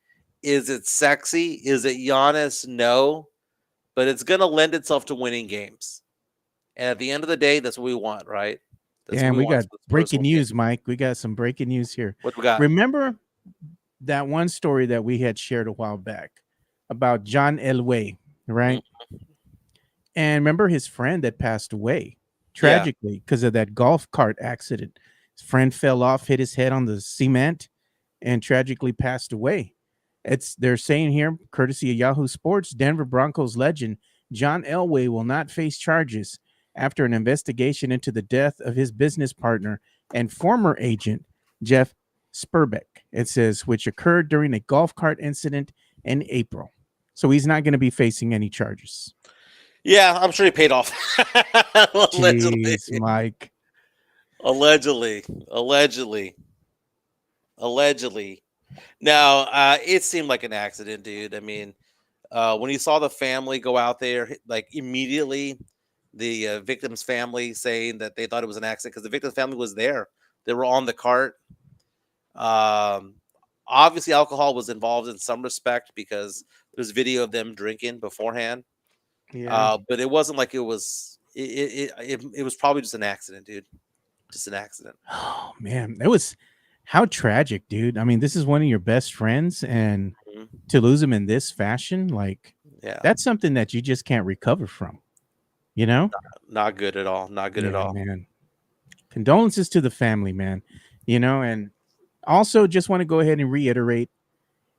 Is it sexy? Is it Giannis? No, but it's going to lend itself to winning games. And at the end of the day, that's what we want, right? That's And what we we want. got breaking news, Mike. We got some breaking news here. What we got? Remember that one story that we had shared a while back about John Elway, right? And remember his friend that passed away tragically because of that golf cart accident. His friend fell off, hit his head on the cement, and tragically passed away. They're saying here, courtesy of Yahoo Sports, Denver Broncos legend John Elway will not face charges after an investigation into the death of his business partner and former agent, Jeff Spurbeck, it says, which occurred during a golf cart incident in April. So he's not going to be facing any charges. Yeah, I'm sure he paid off. Allegedly. Jeez, Mike. Allegedly. Now, it seemed like an accident, dude. I mean, when you saw the family go out there, like immediately, the victim's family saying that they thought it was an accident because the victim's family was there. They were on the cart. Obviously, alcohol was involved in some respect because there's video of them drinking beforehand. Yeah. But it wasn't like it was. It was probably just an accident, dude. Just an accident. Oh man, it was how tragic, dude. I mean, this is one of your best friends, and Mhm. to lose him in this fashion, like Yeah, that's something that you just can't recover from. You know? not good at all. Not good at Yeah, all. man. Condolences to the family, man. And also just want to go ahead and reiterate,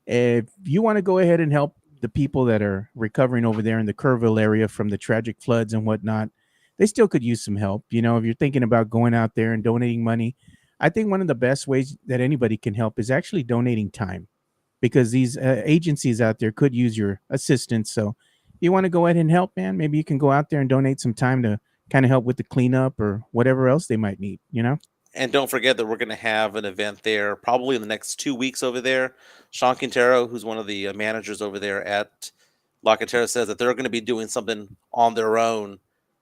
if you want to go ahead and help the people that are recovering over there in the Kerrville area from the tragic floods and whatnot, they still could use some help. If you're thinking about going out there and donating money, I think one of the best ways that anybody can help is actually donating time, because these agencies out there could use your assistance. So you want to go ahead and help, man, maybe you can go out there and donate some time to kind of help with the cleanup or whatever else they might need. And don't forget that we're going to have an event there probably in the next 2 weeks over there. Sean Quintero, who's one of the managers over there at La Cantera, says that they're going to be doing something on their own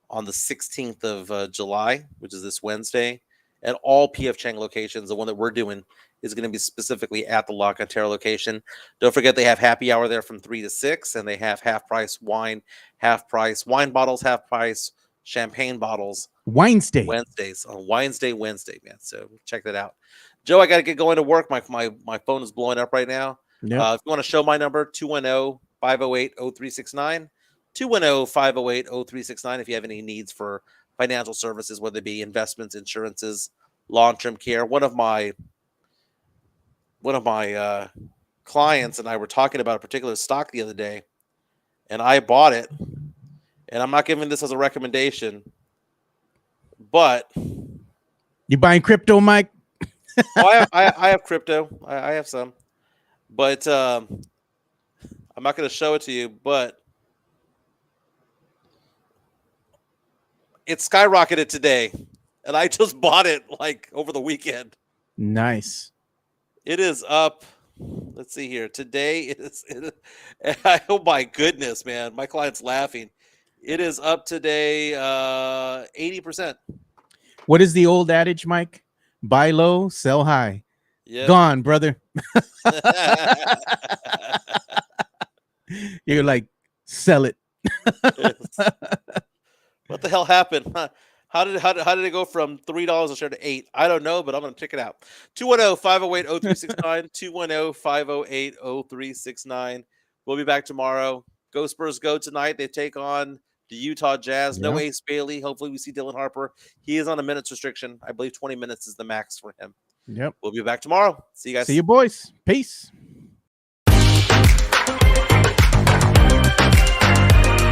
on the 16th of July, which is this Wednesday, at all PF Chang locations. The one that we're doing is going to be specifically at the La Cantera location. Don't forget they have happy hour there from 3 to 6, and they have half price wine bottles, half price champagne bottles Wednesday. Wednesdays on Wednesday, man. So check that out. Joe, I got to get going to work. My phone is blowing up right now. Yep. If you want to show my number, 210-508-0369, 210-508-0369. If you have any needs for financial services, whether it be investments, insurances, long-term care. One of my clients and I were talking about a particular stock the other day, and I bought it. And I'm not giving this as a recommendation, but You buying crypto, Mike? I have crypto. I have some, but I'm not going to show it to you. But it skyrocketed today, and I just bought it like over the weekend. Nice. It is up. Let's see here. Today oh my goodness, man! My client's laughing. It is up today 80%. What is the old adage, Mike? Buy low, sell high. Yeah. Gone, brother. You're like, sell it. What the hell happened? Huh? How did it go from $3 a share to 8? I don't know, but I'm gonna check it out. 210-508-0369, 210-508-0369. We'll be back tomorrow. Go Spurs go tonight. They take on the Utah Jazz. No Yeah. Ace Bailey. Hopefully we see Dylan Harper. He is on a minutes restriction. I believe 20 minutes is the max for him. Yep. We'll be back tomorrow. See you guys. See you, boys. Peace.